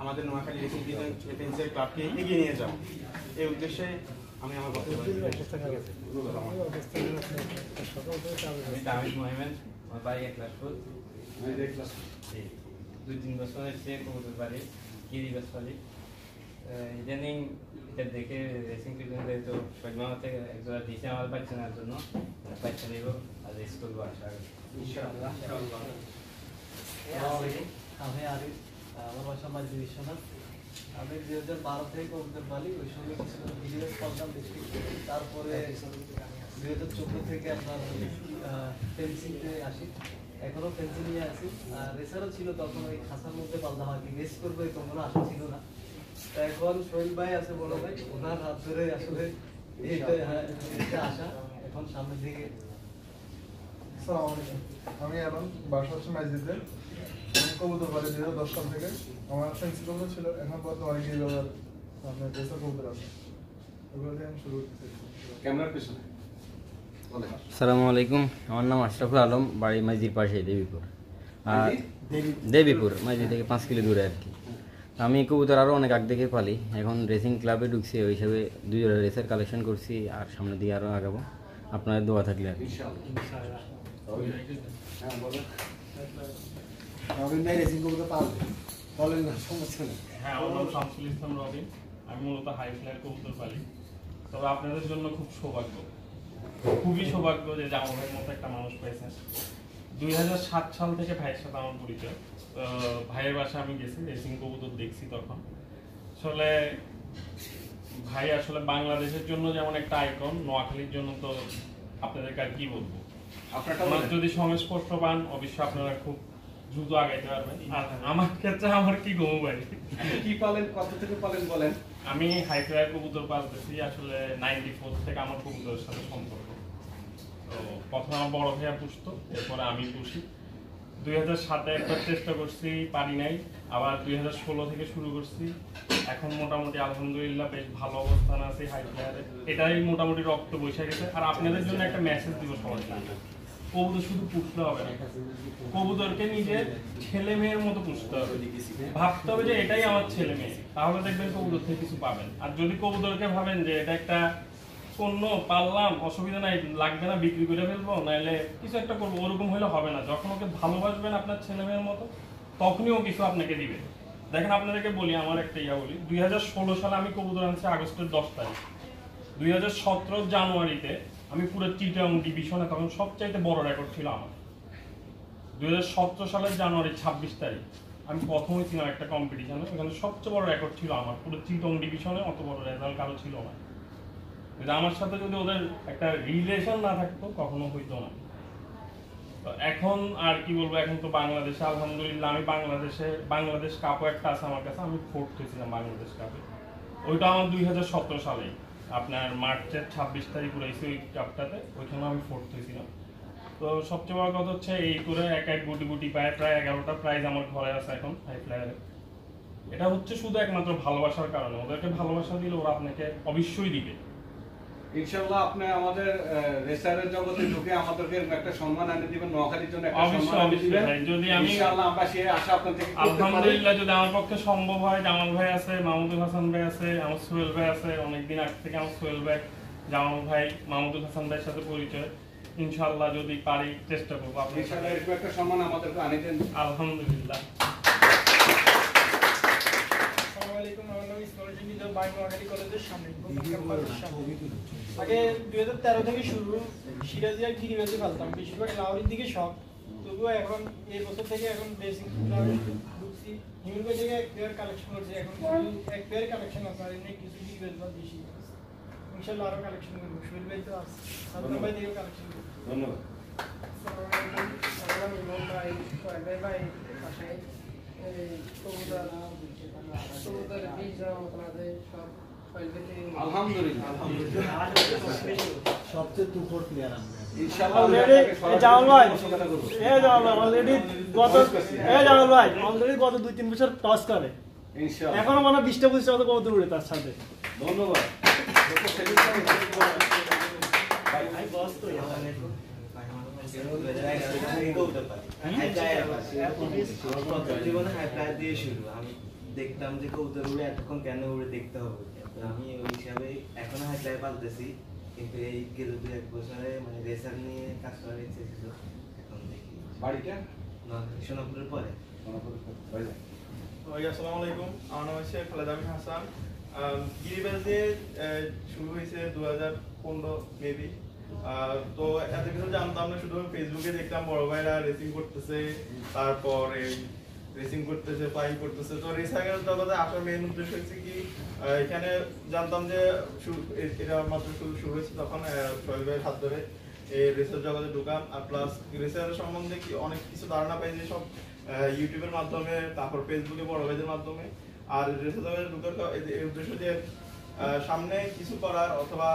আমাদের নোয়াখালী রেসিং পিজন পেন্সিল ক্লাবকে এগিয়ে নিয়ে যাব, এই উদ্দেশ্যে আমি আমার বক্তব্য দুই তিন বছর হচ্ছে কবুতর পালি, গিরিবাস পালি। ইদানিং এটা দেখে রেসিং পিজন তো সৈমামা থেকে একজোড়া দিয়েছে আমার বাচ্চা নেওয়ার জন্য, বাচ্চা নিব আর স্কুল আশা করি ইনশাআল্লাহ। আমি আরিফ, আমার বাসা মাঝি বিশ্বনাথ। আমি 2012 থেকে কবুতর পালি, ওই সময় কিছু ভিডিও করতাম বেশি। তারপরে 2014 থেকে আপনার ফেন্সিংতে আসি, এখনো ফেন্সিং নিয়ে আসি। আর রেসারও ছিল তখন, ওই খাসার মধ্যে পাল্টা হয় কি রেস করবো এরকম কোনো আশা ছিল না। তা এখন সোহেল ভাই আছে, বড় ভাই, ওনার হাত ধরে আসলে এটা আশা এখন সামনের দিকে। আসসালামু আলাইকুম, আমি এখন বাসা হচ্ছে মাইজিদে। আমি কবুতর পালি 2010 সাল থেকে। আমার ফেন্সি কবুতর ছিল, এখন বর্তমানে গিয়ে আপনার ড্রেসার কবুতর আছে, ওগুলো দিয়ে আমি শুরু করতে চাই। ক্যামেরার পেছনে আসসালামু আলাইকুম, আমার নাম আশরাফুল আলম, বাড়ি মাইজির পাশে দেবীপুর। আর দেবীপুর মাইজি থেকে 5 কিলো দূরে আর কি। আমি কবুতর আরও অনেক আগ থেকে পালি, এখন রেসিং ক্লাবে ঢুকছি, ওই হিসাবে 2 জোড়া রেসের কালেকশন করছি, আর সামনের দিকে আরও আগাবো আপনাদের দোয়া থাকলে আর কি। হ্যাঁ, আমার নাম শামসুল ইসলাম রবিন। আমি মূলত হাই ফ্লাইয়ের কবুতর পালি। তবে আপনাদের জন্য খুব সৌভাগ্য, খুবই সৌভাগ্য যে জামাল ভাইয়ের মতো একটা মানুষ পেয়েছেন। 2007 সাল থেকে ভাইয়ের সাথে আমার পরিচয়। ভাইয়ের বাসায় আমি গেছি, রেসিং কবুতর দেখছি তখন। আসলে ভাই আসলে বাংলাদেশের জন্য যেমন একটা আইকন, নোয়াখালীর জন্য তো আপনাদেরকে আর কি বলবো। আপনারা যদি সংস্পর্শ পান অবশ্যই আপনারা খুব দ্রুত আগাইতে পারবেন। আর আমার ক্ষেত্রে আমার কি গমু ভাই, কি পালেন, কত থেকে পালেন বলেন? আমি হাই ফ্লাইয়ের কবুতর পালতেছি আসলে 94 থেকে আমার কবুতরের সাথে সম্পর্ক। তো প্রথমে আমার বড় ভাইয়া পুষতো, এরপরে আমি পুষি। 2007-এ একবার চেষ্টা করছি, পারি নাই। আবার 2016 থেকে শুরু করছি। এখন মোটামুটি আলহামদুলিল্লাহ বেশ ভালো অবস্থান আছে হাই ফ্লায়ারে। এটাই মোটামুটি রক্ত বসে গেছে। আর আপনাদের জন্য একটা মেসেজ দিব সবার জন্য, কবুতর শুধু পুষলে হবে না, কবুতরকে নিজের ছেলে মেয়ের মতো পুষতে হবে। ভাবতে হবে যে এটাই আমার ছেলে মেয়ে, তাহলে দেখবেন কবুতর থেকে কিছু পাবেন। আর যদি কবুতরকে ভাবেন যে এটা একটা পণ্য, পাললাম, অসুবিধা নাই, লাগবে না, বিক্রি করে ফেলবো, নাহলে কিছু একটা করবো, ওরকম হলে হবে না। যখন ওকে ভালোবাসবেন আপনার ছেলে মেয়ের মতো, তখনই ও কিছু আপনাকে দিবে। দেখেন আপনাদেরকে বলি, আমার একটা বলি, 2016 সালে আমি কবুতর আনছি আগস্টের 10 তারিখ। 2017 জানুয়ারিতে আমি পুরো চিটাং ডিভিশনে, তখন সবচাইতে বড় রেকর্ড ছিল আমার। 2017 সালের জানুয়ারি 26 তারিখ আমি প্রথম হয়েছিলাম একটা কম্পিটিশনে, ওখানে সবচেয়ে বড় রেকর্ড ছিল আমার পুরো চিটাং ডিভিশনে। অত বড় রেজাল্ট কারো ছিল না। আমার সাথে যদি ওদের একটা রিলেশন না থাকতো কখনো হইতো না। তো এখন আর কি বলবো, এখন তো বাংলাদেশে আলহামদুলিল্লাহ আমি বাংলাদেশ কাপও একটা আছে আমার কাছে, আমি 4th হয়েছিলাম বাংলাদেশ কাপে। ওইটা আমার 2017 সালে আপনার মার্চের 26 তারিখ উড়াইছি ওই কাপটাতে, ওইখানে আমি 4th হয়েছিলাম। তো সবচেয়ে বড় কথা হচ্ছে এই করে এক গুটি গুটি পায় প্রায় 11টা প্রাইজ আমার ঘরে আছে এখন হাই ফ্লায়ারে। এটা হচ্ছে শুধু একমাত্র ভালোবাসার কারণে। ওদেরকে ভালোবাসা দিলে ওরা আপনাকে অবশ্যই দিবে ইনশাআল্লাহ। আপনি আমাদের রেসারের জগতে ঢুকে আমাদেরকে একটা সম্মান এনে দিবেন, নোয়াখালীর জন্য একটা সম্মান এনে দিবেন। যদি আমি ইনশাআল্লাহ আমরা সেই আশা আপনার থেকে আলহামদুলিল্লাহ যদি আমার পক্ষে সম্ভব হয়, জামাল ভাই আছে, মাহমুদুল হাসান ভাই আছে, আমার সোহেল ভাই আছে, অনেকদিন আগে থেকে আমার সোহেল ভাই, জামাল ভাই, মাহমুদুল হাসান ভাইয়ের সাথে পরিচয়। ইনশাআল্লাহ যদি পারি চেষ্টা করবো। আপনি ইনশাআল্লাহ এরকম একটা সম্মান আমাদেরকে আনে দেন। আলহামদুলিল্লাহ। আসসালামু আলাইকুম, আমার নাম ইসমাইল জিন্নি, নোয়াখালী কলেজের সামনে। আগে 2013 থেকে শুরু, সিরাজিয়া গিরিবাজে ফেলতাম, বেশিরভাগ লাউরির দিকে শখ। তবুও এখন এই বছর থেকে এখন বেসিক ঢুকছি, নিউরোপে থেকে এক পেয়ার কালেকশন করছি। এখন এক পেয়ার কালেকশন আছে, আর এমনি কিছু গিরিবাজ বা বেশি। ইনশাআল্লাহ আরো কালেকশন করবো। সুহেল ভাই তো আছে, সাদনা ভাই থেকে কালেকশন করবো। ধন্যবাদ। ভাই বাসায় আলহামদুলিল্লাহ সবচেয়ে তুফর প্লেয়ার আমরা। অলরেডি গত 2-3 বছর টস করে, এখনো মানে 20টা 25টা মতো কবুতর উড়ে তার সাথে। ধন্যবাদ। আমি দেখতাম যে কবুতর উড়ে এতক্ষণ কেন উড়ে দেখতে হবে, আমি ওই হিসাবে এখনো হাই ফ্লাই পালতেছি। কিন্তু এই গেলে 2-1 বছরে মানে রেসার নিয়ে কাজ করার ইচ্ছে ছিল, এখন দেখি। বাড়িটা সোনাপুরের পরে। আসসালামু আলাইকুম, আমার নাম হচ্ছে খালেদ আমিন হাসান। গিরিবাজে শুরু হয়েছে 2015 মেবি। তো এত কিছু জানতাম না, শুধু ফেসবুকে দেখতাম বড় ভাইরা রেসিং করতেছে, তারপর রেসিং করতেছে, ফ্লাইং করতেছে। তো রেসারের জগতে আসার মেইন উদ্দেশ্য হচ্ছে কি, এখানে জানতাম যে এটা মাত্র শুরু হয়েছে, তখন সোহেল ভাইয়ের হাত ধরে এই রেসার জগতে ঢুকাম। আর প্লাস রেসার সম্বন্ধে কি অনেক কিছু ধারণা পাই যে সব ইউটিউবের মাধ্যমে, তারপর ফেসবুকে বড় ভাইদের মাধ্যমে। আর রেসার জগতে ঢুকার এই উদ্দেশ্য যে সামনে কিছু করার, অথবা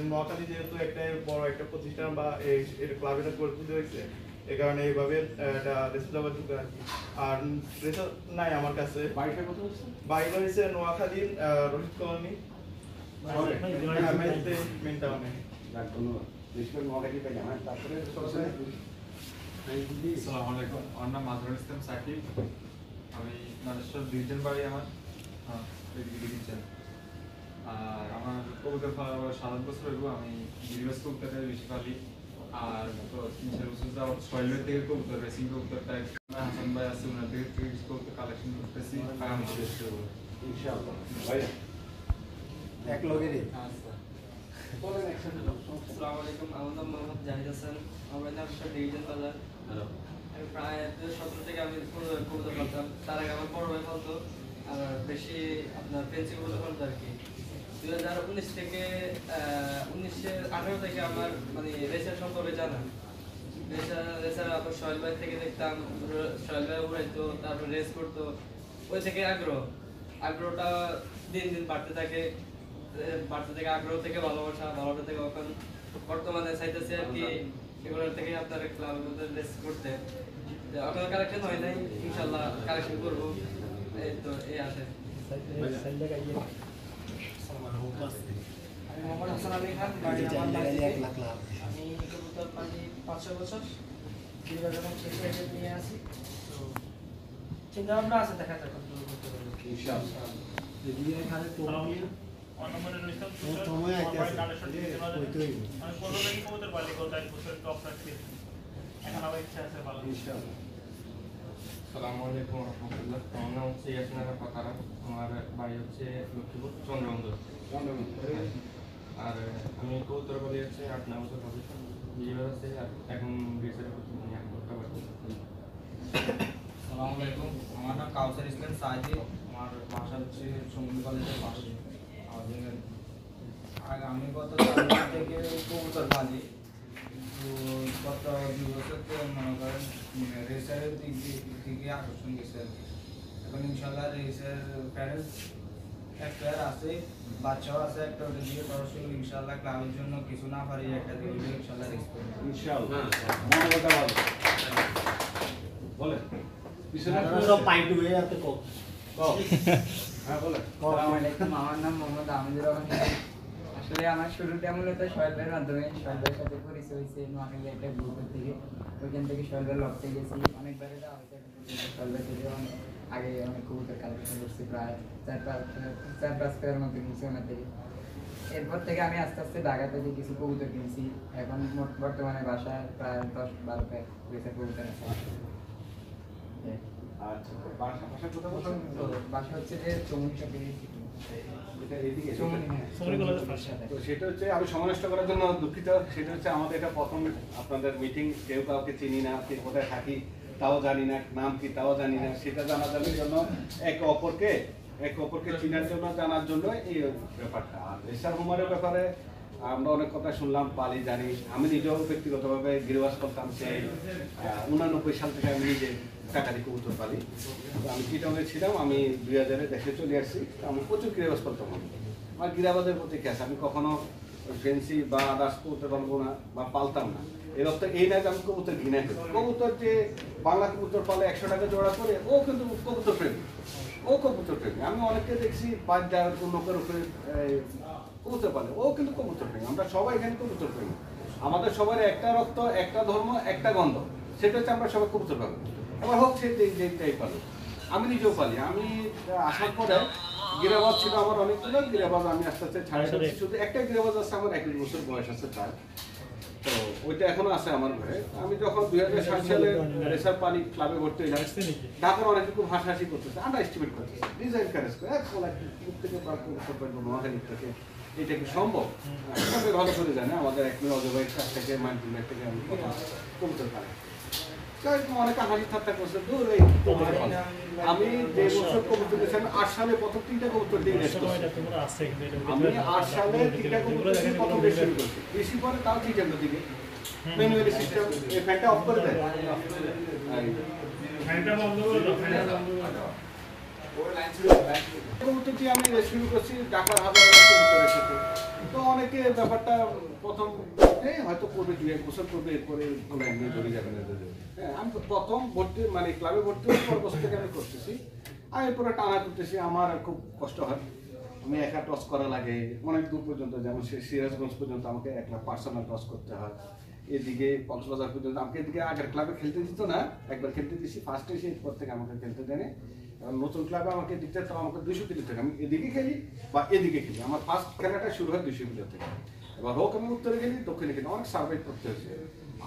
নোয়াখালী যেহেতু একটা বড় একটা প্রতিষ্ঠান বা ক্লাব এটা গড়ে তুলতে হয়েছে, এই কারণে এইভাবে এটা রেসার জগতে ঢুকে আর কি। আর রেসার নাই আমার কাছে। বাইরে হয়েছে নোয়াখালীর রোহিত কলোনি মেন টাউনে। আসসালামু আলাইকুম, আমার নাম মাজহারুল ইসলাম সাকিব। আমি নারেশ্বর ডিভিশন বাড়ি আমার ডিভিশন। আর আমার কবুতর পালা 7 বছর হইব। আমি গিরিবাজ কবুতরে বেশি পালি। আর তো 3-4 বছর যাবত সোহেল ভাই থেকে কবুতর রেসিং কবুতর টাইপ হাসান ভাই আছে, ওনার থেকে কবুতর কালেকশন করতেছি। আগামী শেষ করবো ইনশাআল্লাহ। ভাই এক লগেরই। আচ্ছা, আসসালামু আলাইকুম, আমার নাম মোহাম্মদ জাহিদ হাসান। আমার নারেশ্বর ডিভিশন বাজার। আমি প্রায় 2017 থেকে আমি কবুতর পালতাম। তার আগে আমার বড় ভাই পালতো, আর বেশি আপনার ফেন্সি কবুতর পালতো আর কি। 2019 থেকে 1918 থেকে আমার মানে রেসার সম্পর্কে জানা। রেসার আপনার সোহেল ভাই থেকে দেখতাম, সোহেল ভাই উড়াইতো, তারপর রেস করতো, ওই থেকে আগ্রহটা দিন দিন বাড়তে থাকে। আগ্রহ থেকে ভালোবাসা থেকে এখন বর্তমানে চাইতেছে আর কি এগুলোর থেকে আপনার ক্লাবের মধ্যে রেস করতে। আপনার কালেকশন হয় নাই, ইনশাল্লাহ কালেকশন করবো, এই তো এই আসে। আমি মোহাম্মদ হাসান আলী খান, বাড়ি আমার বাড়িতে। আমি কবুতর পালি 5-6 বছর। গিরিবাজ যখন ছেলে নিয়ে আসি, তো চিন্তা ভাবনা আছে, দেখা যাক ইনশাআল্লাহ। আসসালামু আলাইকুম রাহমাতুল্লাহ। আমার নাম হচ্ছে ইয়াসিন আরা পাকারা। আমার বাড়ি হচ্ছে লক্ষ্মীপুর চন্দ্রবন্দর। আর আমি কবুতর পালি হচ্ছে 8-9 বছর হবে। গিরিবাজ আছে, আর এখন রেসার করতে একটা বাড়ি। আসসালামু আলাইকুম, আমার নাম কাউসার ইসলাম সাইদি। আমার বাসা হচ্ছে সমুদ্র কলেজের পাশে। আমি গত 4 বছর থেকে কবুতর পালি। তো গত 2 বছর থেকে মনে করেন রেসারের দিক থেকে আকর্ষণ গেছে আর কি। এখন ইনশাল্লাহ রেসের প্যারেন্টস একটা আছে, বাচ্চাও আছে একটা, ওটা দিয়ে পড়াশোনা ইনশাল্লাহ ক্লাবের জন্য কিছু না পারি একটা দিয়ে ইনশাল্লাহ রেস করবো ইনশাআল্লাহ। বলেন সব পাইটু হয়ে আছে কো। হ্যাঁ বলেন। আসসালামু আলাইকুম, আমার নাম মোহাম্মদ আমিনুর রহমান। আসলে আমার শুরুটা মূলত সোহেল ভাইয়ের মাধ্যমে। সোহেল ভাইয়ের সাথে পরিচয় হয়েছে নোয়াখালী একটা গ্রুপের থেকে। ওইখান থেকে সোহেল ভাইয়ের লক্ষ্যে গেছি, অনেকবারে যাওয়া হয়েছে। সোহেল ভাই থেকে আগে অনেক কবুতর কালেকশন করছি, প্রায় 4-5 পেয়ার মতো কিনছি ওনার থেকে। এরপর থেকে আমি আস্তে আস্তে ঢাকা থেকে কিছু কবুতর কিনছি। এখন বর্তমানে বাসায় প্রায় 10-12 পেয়ার রেসার কবুতর আছে। বাসা হচ্ছে যে চৌমনি সাথে। তো সেটা হচ্ছে, আমি সময় নষ্ট করার জন্য দুঃখিত। সেটা হচ্ছে আমাদের এটা প্রথম আপনাদের মিটিং, কেউ কাউকে চিনি না, কে কোথায় থাকি তাও জানি না, নাম কি তাও জানি না। সেটা জানার জন্য একে অপরকে চিনার জন্য, জানার জন্য এই ব্যাপারটা। আর রেসার হুমারের ব্যাপারে আমরা অনেক কথা শুনলাম, পালি জানি। আমি নিজেও ব্যক্তিগতভাবে গিরিবাজ করতাম, সেই 89 সাল থেকে আমি নিজে টাকারি কবুতর পালি। তো আমি চিটাগংয়ে ছিলাম, আমি 2000-এ দেশে চলে আসছি। আমি প্রচুর গিরিবাজ করতাম। আমার গিরিবাজের প্রতি ক্যাশ, আমি কখনো ফেন্সি বা আদার্স কবুতর পালবো না বা পালতাম না। এর অর্থ এই না যে আমি কবুতর ঘৃণা করি। কবুতর যে বাংলা কবুতর পালে 100 টাকা জোড়া করে, ও কিন্তু কবুতর প্রেমী। আমি অনেককে দেখছি 5 লোকের উপরে কবুতর পালে, ও কিন্তু কবুতর প্রেমী। আমরা সবাই এখানে কবুতর প্রেমী। আমাদের সবার একটা রক্ত, একটা ধর্ম, একটা গন্ধ, সেটা হচ্ছে আমরা সবাই কবুতর পাবো। এবার হোক সে যেটাই পালি। আমি নিজেও পালি। আমি আসার পরে গিরাবাজ ছিল আমার অনেকগুলো। গিরাবাজ আমি আস্তে আস্তে ছাড়ে দিচ্ছি। শুধু একটা গিরাবাজ আছে আমার 21 বছর বয়স আছে প্রায়। তো ওইটা এখনো আছে আমার ঘরে। আমি যখন 2007 সালে রেসার পানি ক্লাবে ভর্তি হইলাম, ঢাকার অনেকে খুব হাসাহাসি করতেছে, আন্ডার এস্টিমেট করতেছে, ডিজাইন ক্যারেজ করে থেকে নোয়াখালী থেকে এটা কি সম্ভব? সবাই ভালো করে জানে, আমাদের এক মেয়ে অজয় ভাইয়ের কাছ থেকে মাইন্ড থেকে আমি কবুতর পাই। অনেকে হাসি ঠাট্টা করছে, দূর এই কবুতর পালন। আমি যে বছর কবুতর দিয়েছি, আমি 8 সালে প্রথম 3টা কবুতর দিয়ে রেস্ট করছি। আমি 8 সালে 3টা কবুতর দিয়ে প্রথম রেস্ট শুরু করছি। বেশি পরে তাও 3টার দিকে ম্যানুয়ালি সিস্টেম, এই ফ্যানটা অফ করে দেয়, ফ্যানটা বন্ধ করে দাও, ফ্যানটা বন্ধ করে দাও। কবুতর দিয়ে আমি রেস্ট শুরু করছি ঢাকার হাজার কবুতরের সাথে। তো অনেকে ব্যাপারটা প্রথম হয়তো করবে, 2-1 বছর করবে, এরপরে কোনো এমনি ধরে যাবে না। হ্যাঁ, আমি প্রথম ভর্তি মানে ক্লাবে ভর্তি হওয়ার বছর থেকে আমি করতেছি, আর এরপরে টানা করতেছি। আমার খুব কষ্ট হয়, আমি একা টস করা লাগে অনেক দূর পর্যন্ত, যেমন সিরাজগঞ্জ পর্যন্ত আমাকে একলা পার্সোনাল টস করতে হয়। এদিকে কক্সবাজার পর্যন্ত আমাকে এদিকে আগের ক্লাবে খেলতে দিত না, একবার খেলতে দিয়েছি ফার্স্ট এসে, এরপর থেকে আমাকে খেলতে দেয়। নতুন ক্লাবে আমাকে দিতে তো আমাকে 200 কিলো থেকে, আমি এদিকে খেলি বা এদিকে খেলি। আমার ফার্স্ট খেলাটা শুরু হয় 200 কিলো থেকে। এবার হোক আমি উত্তরে খেলি, দক্ষিণে খেলি, অনেক সার্ভাইভ করতে হয়েছে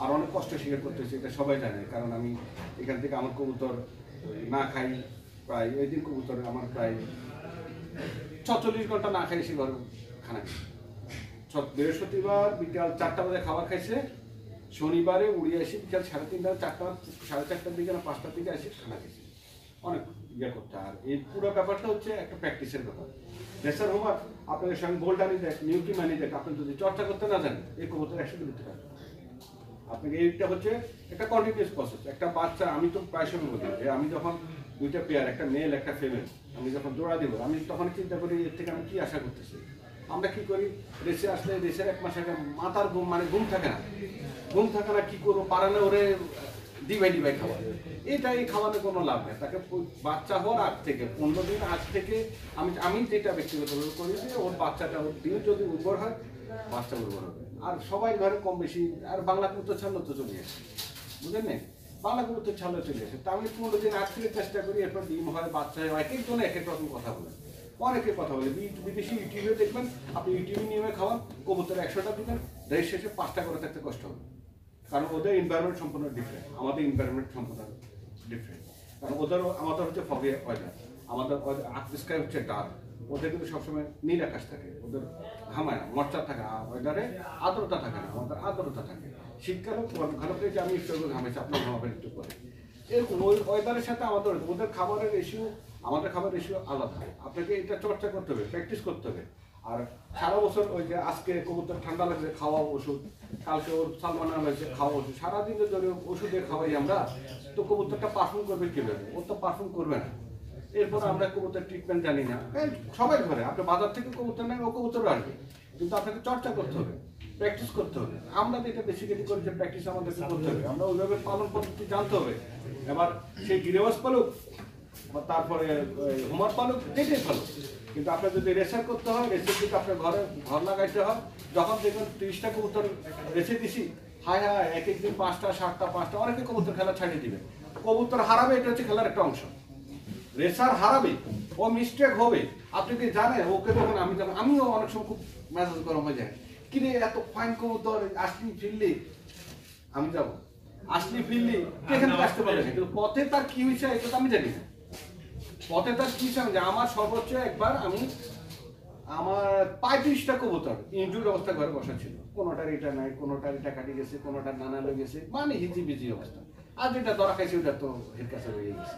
আর অনেক কষ্ট স্বীকার করতে হয়েছে, এটা সবাই জানে। কারণ আমি এখান থেকে আমার কবুতর না খাই, প্রায় ওই দিন কবুতর আমার প্রায় 46 ঘন্টা না খাই, সেবার খানা খাই। বৃহস্পতিবার বিকাল 4টা বাজে খাবার খাইছে, শনিবারে উড়িয়ে আসি বিকাল 3:30 4টা 4:30টার দিকে না 5টার দিকে আসি খানা খাইছি। অনেক ইয়ে করতে। আর এই পুরো ব্যাপারটা হচ্ছে একটা প্র্যাকটিসের ব্যাপার। রেসার হোমওয়ার্ক আপনাদের সঙ্গে বোল্ট আনি দেখ, নিউটি মানি দেখ, আপনি যদি চর্চা করতে না জানেন এই কবুতর 100 দিতে পারবেন। আপনাকে এইটা হচ্ছে একটা কন্টিনিউয়াস প্রসেস। একটা বাচ্চা, আমি তো প্রায় সময় বলি যে আমি যখন 2টা পেয়ার, একটা মেল একটা ফিমেল, আমি যখন জোড়া দিব, আমি তখন চিন্তা করি এর থেকে আমি কি আশা করতেছি। আমরা কি করি, রেসে আসলে রেসের 1 মাস আগে মাথার ঘুম মানে ঘুম থাকে না, কি করবো, পারানে ওরে ডিভাই খাওয়া, এটাই খাওয়ানোর কোনো লাভ নেই। তাকে বাচ্চা হওয়ার আগ থেকে 15 দিন আগ থেকে আমি যেটা ব্যক্তিগতভাবে করি যে ওর বাচ্চাটা, ওর ডিম যদি উর্বর হয়, বাচ্চা উর্বর হবে। আর সবাই ঘরে কম বেশি, আর বাংলা কবুতর ছাড়লে তো চলে আসে, বুঝলেন না, বাংলা কবুতর ছাড়লে চলে আসে। তা আমি 15 দিন আগ থেকে চেষ্টা করি, এরপর ডিম হয়, বাচ্চা হয়, এক একজন এক এক রকম কথা বলে, অনেকে কথা বলে। বিদেশি ইউটিউবে দেখবেন, আপনি ইউটিউবে নিয়মে খাওয়ান, কবুতর 100টা দিবেন, রেস শেষে 5টা করে থাকতে কষ্ট হবে। কারণ ওদের এনভায়রনমেন্ট সম্পূর্ণ ডিফারেন্ট, আমাদের এনভায়রনমেন্ট সম্পূর্ণ ডিফারেন্ট। কারণ আমাদের হচ্ছে ফগে ওয়েদার, আমাদের স্কাই হচ্ছে ডার্ক, ওদের কিন্তু সবসময় নীল আকাশ থাকে, ওদের ঘামায় না, মরচার থাকে, ওয়েদারে আর্দ্রতা থাকে না, আমাদের আর্দ্রতা থাকে। শীতকালে ঘন পেয়েছে, আমি একটু ঘামাইছি, আপনার ঘামাবেন একটু করে। এরকম ওই ওয়েদারের সাথে আমাদের ওদের খাবারের রেশিও, আমাদের খাবারের রেশিও আলাদা। আপনাকে এটা চর্চা করতে হবে, প্র্যাকটিস করতে হবে। আর সারা বছর ওই যে আজকে কবুতর ঠান্ডা লাগছে, খাওয়া ওষুধ, কালকে ওর সালমানা হয়েছে, খাওয়া ওষুধ, সারাদিন ধরে ওষুধে খাওয়াই আমরা, তো কবুতরটা পারফর্ম করবে কিভাবে? ও তো পারফর্ম করবে না। এরপর আমরা কবুতর ট্রিটমেন্ট জানি না, সবাই ঘরে, আপনি বাজার থেকে কবুতর নেন, ও কবুতর আসবে, কিন্তু আপনাকে চর্চা করতে হবে, প্র্যাকটিস করতে হবে। আমরা যেটা বেসিক্যালি করি যে প্র্যাকটিস আমাদেরকে করতে হবে, আমরা ওইভাবে পালন পদ্ধতি জানতে হবে। এবার সেই গিরিবাস পালুক, তারপরে হোমওয়ার্ক পালুক, যেটাই পালুক, কিন্তু আপনার যদি রেসার করতে হয়, রেসের দিকে আপনার ঘর লাগাইতে হয়। যখন দেখবেন 30টা কবুতর রেসে দিছি, হায় এক একদিন 5টা 7টা 5টা, অনেকে কবুতর খেলা ছাড়িয়ে দিবে। কবুতর হারাবে, এটা হচ্ছে খেলার একটা অংশ। রেসার হারাবে, ও মিস্টেক হবে, আপনি কি জানেন? ওকে তখন আমিও অনেক সময় খুব মেজাজ গরম হয়ে যায়, কিরে এত ফাইন কবুতর আসলি ফিরলি, আমি যাবো আসলি ফিরলি, এখান থেকে আসতে পারে না, কিন্তু পথে তার কি হয়েছে এটা তো আমি জানি না। পথে তার কি সঙ্গে আমার সর্বোচ্চ একবার আমার 35টা কবুতর ইনজুর অবস্থা ঘরে বসা ছিল, কোনোটার এটা নাই, কোনোটার এটা কাটি গেছে, কোনোটার নানা লেগে গেছে, মানে হিজিবিজি অবস্থা। আর যেটা ধরা খাইছে ওটা তো এর কাছে রয়ে গেছে।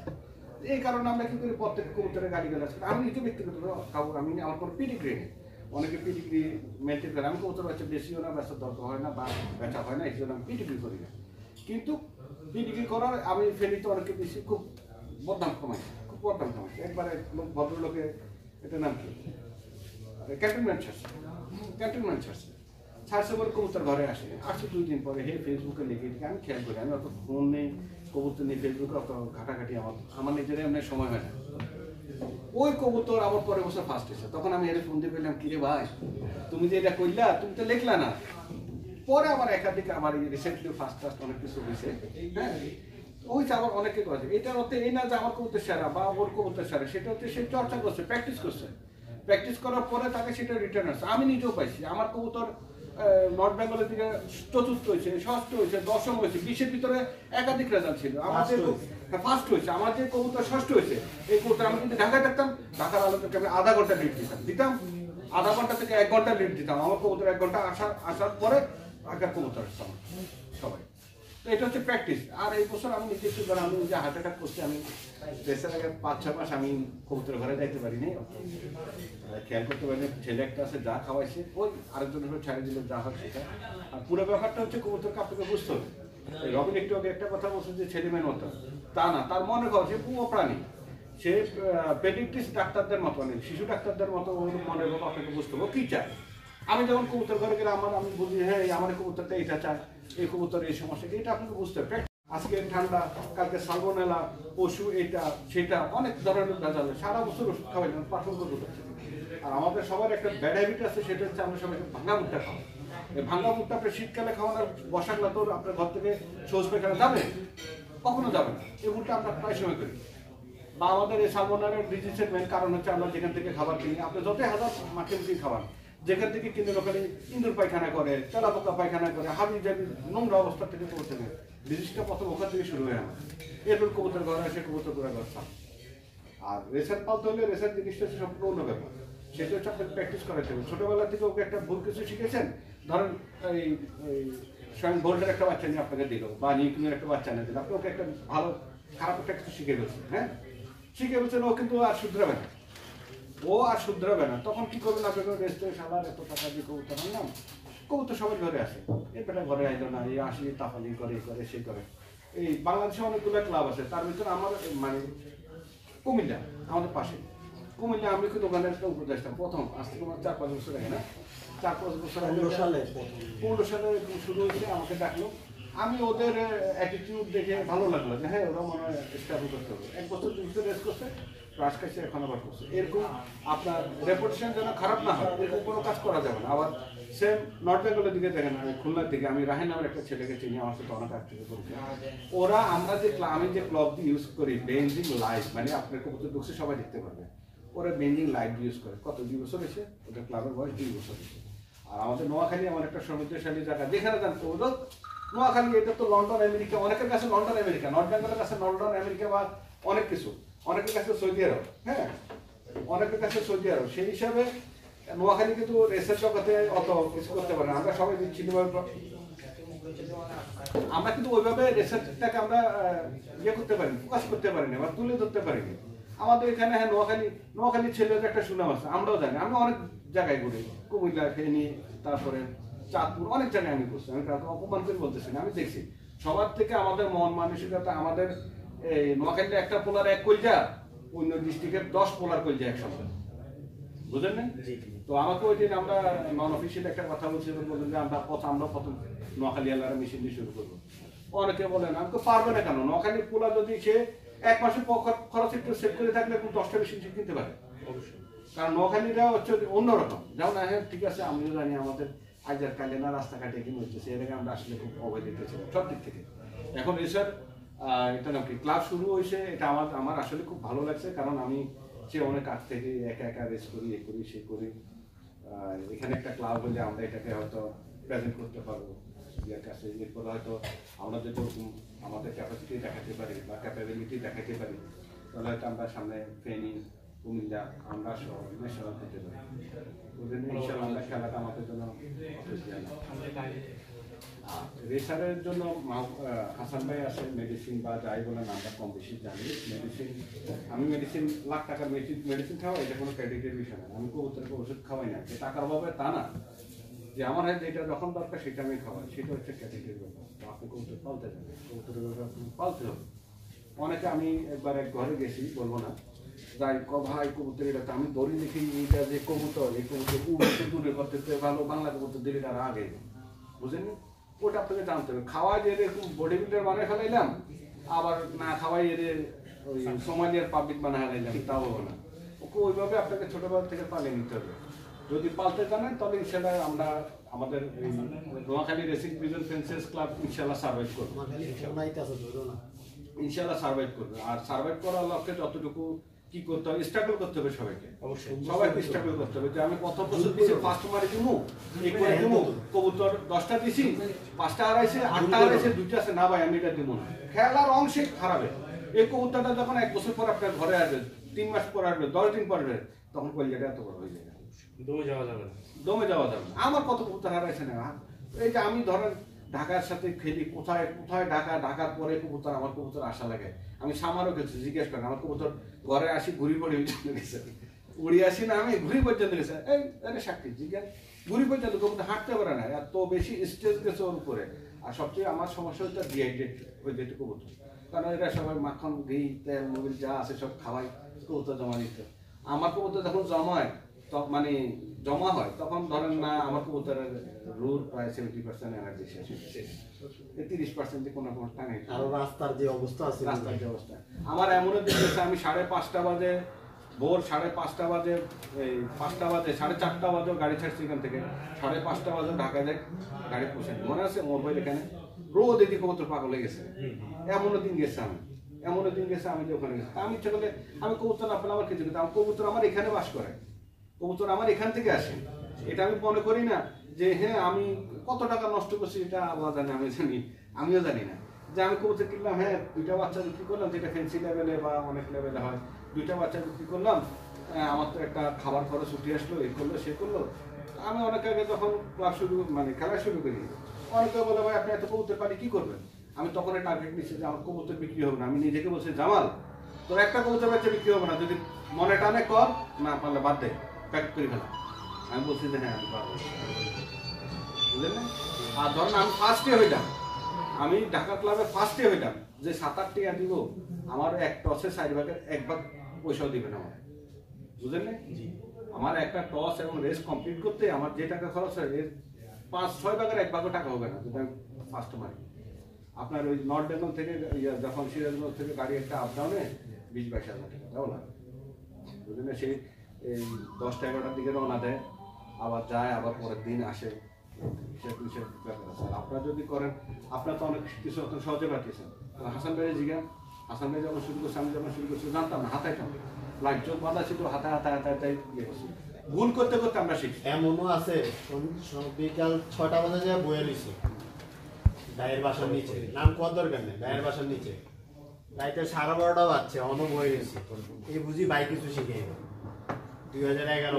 এই কারণে আমরা কি করি, প্রত্যেক কবুতরের গাড়ি গালাজ করি। আমি নিজে ব্যক্তিগত আমি আমার কোনো পিডিগ্রি নেই, অনেকে পিডিগ্রি মেনটেন করে। আমি কবুতর বাচ্চা বেশিও না, বেচার দরকার হয় না বা বেচা হয় না, এই জন্য আমি পিডিগ্রি করি না। কিন্তু পিডিগ্রি করার আমি ফেলিতে অনেকে বেশি খুব বদনাম কমাইছি, খুব বদনাম কমাইছি। একবারে ভদ্রলোকে, এটা নাম কি, ক্যান্টনমেন্ট ছাড়ছে, ছাড়ছে বলে কবুতর ঘরে আসে 2 দিন পরে হে ফেসবুকে লিখে দিকে, আমি খেয়াল করি, আমি অত ফোন নেই, কবুতর নেই, ফেসবুকে অত ঘাটাঘাটি আমার নিজের এমনি সময় হয় না। ওই কবুতর আমার পরের বছর ফার্স্ট এসে, তখন আমি এর ফোন দিয়ে বললাম, কিরে ভাই তুমি যে এটা করলা, তুমি তো লিখলা না। পরে আমার একাধিক আমার রিসেন্টলি ফার্স্ট অনেক কিছু হয়েছে, হ্যাঁ ওই আবার অনেকে করেছে। এটার অর্থে এই না যে আমার কবুতর সেরা বা ওর কবুতর সেরা, সেটা হচ্ছে সে চর্চা করছে, প্র্যাকটিস করছে, প্র্যাকটিস করার পরে তাকে সেটা রিটার্ন আসছে। আমি নিজেও পাইছি, আমার কবুতর নর্থ বেঙ্গলের দিকে চতুর্থ হয়েছে, ষষ্ঠ হয়েছে, দশম হয়েছে, 20-এর ভিতরে একাধিক রেজাল্ট ছিল। আমাদের ফার্স্ট হয়েছে, আমার যে কবুতর ষষ্ঠ হয়েছে, এই কবুতর আমি কিন্তু ঢাকায় থাকতাম, ঢাকার আলো থেকে আমি আধা ঘন্টা লিড দিতাম, আধা ঘন্টা থেকে 1 ঘন্টা লিড দিতাম। আমার কবুতর 1 ঘন্টা আসার পরে আগের কবুতর আসতাম সবাই। তো এটা হচ্ছে প্র্যাকটিস। আর এই বছর আমি নিজে একটু আমি যে হার্ট অ্যাটাক করছি, আমি রেসের আগে 5-6 মাস আমি কবুতরের ঘরে যাইতে পারিনি, খেয়াল করতে পারিনি। ছেলে একটা আছে, যা খাওয়াইছে ওই আরেকজনের উপর ছাড়িয়ে দিলে যা হয় সেটা। আর পুরো ব্যাপারটা হচ্ছে কবুতরকে আপনাকে বুঝতে হবে। রবিন একটু আগে একটা কথা বলছে যে ছেলে মেয়ের মতো, তা না, তার মনে কর সে পুরো প্রাণী, সে পেডিট্রিস ডাক্তারদের মতো নেই, শিশু ডাক্তারদের মতো মনে করবো আপনাকে বুঝতে হবে কি চায়। আমি যখন কবুতর ঘরে গেলে আমি বুঝি হ্যাঁ আমার কবুতরটা এটা চায়, এই কবুতর এই সমস্যা, এটা আপনাকে বুঝতে হবে। আজকে ঠান্ডা, কালকে সালমোনেলা, পশু এটা সেটা অনেক ধরনের ভেজাল, সারা বছর ওষুধ খাওয়াই না, পার্সেল করতে হচ্ছে। আর আমাদের সবার একটা ব্যাড হ্যাবিট আছে, সেটা হচ্ছে আমরা সবাই ভাঙা মুখটা খাওয়া। এই ভাঙা মুখটা আপনি শীতকালে খাওয়ানোর বসাকলা তো আপনার ঘর থেকে সহজ পায়খানা যাবে, কখনো যাবে না। এই ভুলটা আমরা প্রায় সময় করি। বা আমাদের এই সালমোনেলার ডিজিজের মেন কারণ হচ্ছে আমরা যেখান থেকে খাবার কিনি, আপনি যতই হাজার মাঠে খাবার যেখান থেকে কিনে ওখানে ইন্দুর পায়খানা করে, তেলাপোকা পায়খানা করে, হাবি জাবি নোংরা অবস্থা থেকে পৌঁছে দেয়। ডিজিজটা প্রথম ওখান থেকে শুরু হয় আমার। এরপর কবুতর ঘরে আসে, কবুতর ঘরে ঘর। আর রেসার পালতে হলে রেসার জিনিসটা হচ্ছে সম্পূর্ণ অন্য ব্যাপার। সেটা হচ্ছে আপনাকে প্র্যাকটিস করাতে হবে। ছোটবেলা থেকে ওকে একটা ভুল কিছু শিখেছেন, ধরেন এই স্বয়ং বোল্টের একটা বাচ্চা নিয়ে আপনাকে দিল, বা নিউটনের একটা বাচ্চা নিয়ে দিল, আপনি ওকে একটা ভালো খারাপ একটা কিছু শিখে ফেলছেন, হ্যাঁ শিখে ফেলছেন, ও কিন্তু আর শুধরাবে না, ও আর শুধরাবে না। তখন কি করবেন, আপনাকে রেস্টে সালার এত টাকা দিয়ে কবুতর আনলাম, কবুতর সবাই ঘরে আসে, এরপরে ঘরে আইলো না, এই আসি তাফালি করে করে সে করে। এই বাংলাদেশে অনেকগুলো ক্লাব আছে, তার ভিতরে আমার মানে কুমিল্লা আমাদের পাশে, কুমিল্লা আমি কিন্তু ওখানে একটা উপদেষ্টা প্রথম, আজ থেকে আমার 4-5 বছর আগে না, 4-5 বছর আগে 15 সালে শুরু হয়েছে, আমাকে ডাকলো। আমি ওদের অ্যাটিটিউড দেখে ভালো লাগলো যে হ্যাঁ ওরা মনে হয় স্টাবল করতে হবে। 1 বছর 2 বছর রেস্ট করছে, ক্রাশ খাইছে, এখন আবার করছে। এরকম আপনার রেপুটেশন যেন খারাপ না হয়, এরকম কোনো কাজ করা যাবে না। আবার সেম নর্থ বেঙ্গলের দিকে দেখেন, খুলনার দিকে আমি রাহেন নামের একটা ছেলেকে চিনি, আমার সাথে অনেক অ্যাক্টিভ করছে। ওরা আমরা যে আমি যে ক্লব ইউজ করি, বেঞ্জিং লাইট, মানে আপনার কবুতর ঢুকছে সবাই দেখতে পারবে, ওরা বেঞ্জিং লাইট ইউজ করে। কত 2 বছর হয়েছে, ওদের ক্লাবের বয়স 2 বছর হয়েছে। আর আমাদের নোয়াখালী আমার একটা সমৃদ্ধশালী জায়গা, যেখানে যান কবুতর নোয়াখালী, এটা তো লন্ডন আমেরিকা, অনেকের কাছে লন্ডন আমেরিকা, নর্থ বেঙ্গলের কাছে লন্ডন আমেরিকা বা অনেক কিছু, অনেকের কাছে সৌদি আরব, হ্যাঁ অনেকের কাছে সৌদি আরব। সেই হিসাবে নোয়াখালী কিন্তু রেসের জগতে অত কিছু করতে পারে না। আমরা সবাই বিচ্ছিন্নভাবে, আমরা কিন্তু ওইভাবে রেসেরটাকে আমরা ইয়ে করতে পারিনি, ফোকাস করতে পারিনি বা তুলে ধরতে পারিনি। আমাদের এখানে হ্যাঁ নোয়াখালী ছেলেদের একটা সুনাম আছে, আমরাও জানি। আমরা অনেক জায়গায় ঘুরি, কুমিল্লা, ফেনী, তারপরে চাঁদপুর, অনেক জায়গায় আমি করছি। আমি কাউকে অপমান করে বলতেছি না, আমি দেখছি সবার থেকে আমাদের মন মানসিকতা, আমাদের এই নোয়াখালীতে একটা পোলার 1 কলজা, অন্য ডিস্ট্রিক্টের 10 পোলার কলজা একসঙ্গে, বুঝলেন না? তো আমাকে ওই দিন আমরা নন অফিসিয়াল একটা কথা বলছিলাম, বললেন যে আমরা প্রথম নোয়াখালী এলাকার মেশিন দিয়ে শুরু করবো। অনেকে বলেন আমাকে পারবে না কেন, নোয়াখালীর পোলা যদি সে 1 মাসের খরচ একটু সেভ করে থাকলে 10টা মেশিন সে কিনতে পারে। কারণ নোয়াখালীরা হচ্ছে অন্যরকম। যেমন হ্যাঁ ঠিক আছে, আমিও জানি আমাদের আজার কালে না রাস্তাঘাটে কিনে হচ্ছে, এর আগে আমরা আসলে খুব অবহেলিত ছিলাম সব দিক থেকে। এখন এসব এটা নাকি ক্লাব শুরু হয়েছে, এটা আমার আসলে খুব ভালো লাগছে। কারণ আমি সে অনেক আগ থেকে একা রেস করি, এ করি সে করি। এখানে একটা ক্লাব হলে আমরা এটাকে হয়তো প্রেজেন্ট করতে পারবো ইয়ার কাছে। এরপর হয়তো আমরা যদি আমাদের ক্যাপাসিটি দেখাতে পারি বা ক্যাপাবিলিটি দেখাতে পারি, তাহলে হয়তো আমরা সামনে ফেনী, কুমিল্লা, আমরা সহ ন্যাশনাল হতে পারি। ওদের ইনশাআল্লাহ আমরা খেলাটা আমাদের জন্য রেসারের জন্য হাসান ভাই আছে, মেডিসিন বা যাই বলেন আমরা কম বেশি জানি। মেডিসিন, আমি মেডিসিন লাখ টাকার মেডিসিন খাওয়াই, এটা কোনো ক্যাটেগরির বিষয় না। আমি কবুতরকে ওষুধ খাওয়াই না, যে টাকার অভাবে তা না, যে আমার হয় যেটা যখন দরকার সেটা আমি খাওয়াই, সেটা হচ্ছে ক্যাটেগরির ব্যাপার। তো আপনি কবুতর পালতে যাবেন, কবুতরের ব্যাপার পালতে হবে। অনেকে আমি একবার এক ঘরে গেছি, বলবো না, যাই ভাই কবুতর এটা তো আমি ধরি দেখি, এইটা যে কবুতর, এই কবুতর উড়তে দূরে করতে ভালো, বাংলা কবুতর দিলে তারা আগে, বুঝলেন? ওটা আপনাকে জানতে হবে। খাওয়াই যে এরকম বডি বিল্ডার বানায় ফেলাইলাম, আবার না খাওয়াই এদের ওই সোমালিয়ার পাবলিক বানায় ফেলাইলাম, তাও হবে না। ওকে ওইভাবে আপনাকে ছোটবেলা থেকে পালিয়ে নিতে হবে। যদি পালতে জানেন তাহলে ইনশাল্লাহ আমরা আমাদের Noakhali racing prison fences club ইনশাল্লাহ সার্ভাইভ করবো, ইনশাল্লাহ সার্ভাইভ করবে। আর সার্ভাইভ করার লক্ষ্যে যতটুকু কি করতে হবে, স্ট্রাগল করতে হবে সবাইকে, সবাইকে স্ট্রাগল করতে হবে। যে আমি প্রথম বছর দিয়েছি ফার্স্ট মারি দিমু, এই করে দিমু, কবুতর 10টা দিছি, 5টা হারাইছে, 8টা হারাইছে, 2টা আছে, না ভাই আমি এটা দিব না। খেলার অংশে খারাপে এই কবুতরটা যখন 1 বছর পর আপনার ঘরে আসবে, 3 মাস পর আসবে, 10 দিন পর আসবে, তখন কলিজাটা এত বড় হয়ে যাবে, দমে যাওয়া যাবে না, দমে যাওয়া যাবে না। আমার কত কবুতর হারাইছে না, এই যে আমি ধরেন ঢাকার সাথে খেলি, কোথায় কোথায় ঢাকার পরে কবুতর, আমার কবুতর আশা লাগে। আমি সামারও গেছি, জিজ্ঞেস করেন আমার কবুতর ঘরে আসি ঘুরি পড়ে গেছে, উড়ি আসি না আমি ঘুরি পর্যন্ত গেছে, এই আরে সাক্ষী জিজ্ঞাস ঘুরি পর্যন্ত কবুতর হাঁটতে পারে না, এত বেশি স্ট্রেস গেছে ওর উপরে। আর সবচেয়ে আমার সমস্যা হচ্ছে ডিহাইড্রেট হয়ে যেতে কবুতর, কারণ এরা সবাই মাখন ঘি তেল মোবিল যা আছে সব খাওয়াই, কবুতর জমা দিতে। আমার কবুতর যখন জমায় মানে জমা হয় তখন ধরেন না আমার কবুতরের রুট প্রায় 70% এনার্জি শেষ হচ্ছে, 30% যে কোনো কোনো টানে। আর রাস্তার যে অবস্থা আছে, রাস্তার যে অবস্থা আমার এমন দিয়েছে, আমি 5:30 বাজে ভোর 5:30 বাজে, এই 5টা বাজে 4:30 বাজে গাড়ি ছাড়ছি এখান থেকে, 5:30 বাজে ঢাকায় যাই গাড়ি পৌঁছে, মনে আছে মোবাইল এখানে রোদ এদিকে কবুতর পাগল হয়ে গেছে। এমনও দিন গেছে আমি, এমনও দিন গেছে আমি যে ওখানে গেছি, আমি ইচ্ছা করলে আমি কবুতর না পেলে আমার কিছু, কিন্তু আমার কবুতর আমার এখানে বাস করে, কবুতর আমার এখান থেকে আসে। এটা আমি মনে করি না যে হ্যাঁ আমি কত টাকা নষ্ট করছি, এটা আল্লাহ জানে, আমি জানি, আমিও জানি না যে আমি কবুতর কিনলাম, হ্যাঁ 2টা বাচ্চা বিক্রি করলাম, যেটা ফ্যান্সি লেভেলে বা অনেক লেভেলে হয়, 2টা বাচ্চা বিক্রি করলাম, আমার তো একটা খাবার খরচ উঠে আসলো, এই করলো সে করলো। আমি অনেক আগে যখন ক্লাস শুরু মানে খেলা শুরু করি, অনেকে বলে ভাই আপনি এত কবুতর পালি কি করবেন, আমি তখন টার্গেট নিচ্ছি যে আমার কবুতর বিক্রি হবে না। আমি নিজেকে বলছি জামাল তোর একটা কবুতর বাচ্চা বিক্রি হবে না, যদি মনে টানে কর, না পারলে বাদ দে, প্যাকেট করে ফেলা। আমি বলছি যে হ্যাঁ আমি পারবো, বুঝলেন না। আর ধরেন আমি ফার্স্টে হইলাম, আমি ঢাকা ক্লাবে ফার্স্টে হইলাম, যে 7-8 টাকা দিব, আমার এক টসে 4 ভাগের 1 ভাগ পয়সাও দিবেন আমার, বুঝলেন না। আমার একটা টস এবং রেস কমপ্লিট করতে আমার যে টাকা খরচ হয় এর 5-6 ভাগের 1 ভাগও টাকা হবে না যদি আমি ফার্স্ট মারি। আপনার ওই নর্থ বেঙ্গল থেকে যখন সিরাজগঞ্জ থেকে গাড়ি একটা আপ ডাউনে 20-22 হাজার টাকা দাও না, বুঝলেন না। সেই 10টা-11টার দিকে রওনা দেয়, আবার যায়, আবার পরের দিন আসে, ব্যাপার আছে। আপনারা যদি করেন, আপনার তো অনেক কিছু সহজে পাঠিয়েছেন। হাসান ভাইয়ের জিজ্ঞাসা, হাসান ভাই যখন শুরু করছে, আমি যখন শুরু করছি জানতাম না, হাতাইতাম, লাইট চোখ বাঁধা ছিল, হাতায় ইয়ে করছি, ভুল করতে করতে আমরা শিখছি। এমনও আছে বিকাল 6টা বাজে যায় বয়ে রয়েছে গায়ের বাসার নিচে, নাম কোয়ার দরকার নেই, গায়ের বাসার নিচে রাইতে 12:30 বাজছে, অন বয়ে রয়েছে, এই বুঝি বাইক কিছু শিখে 2011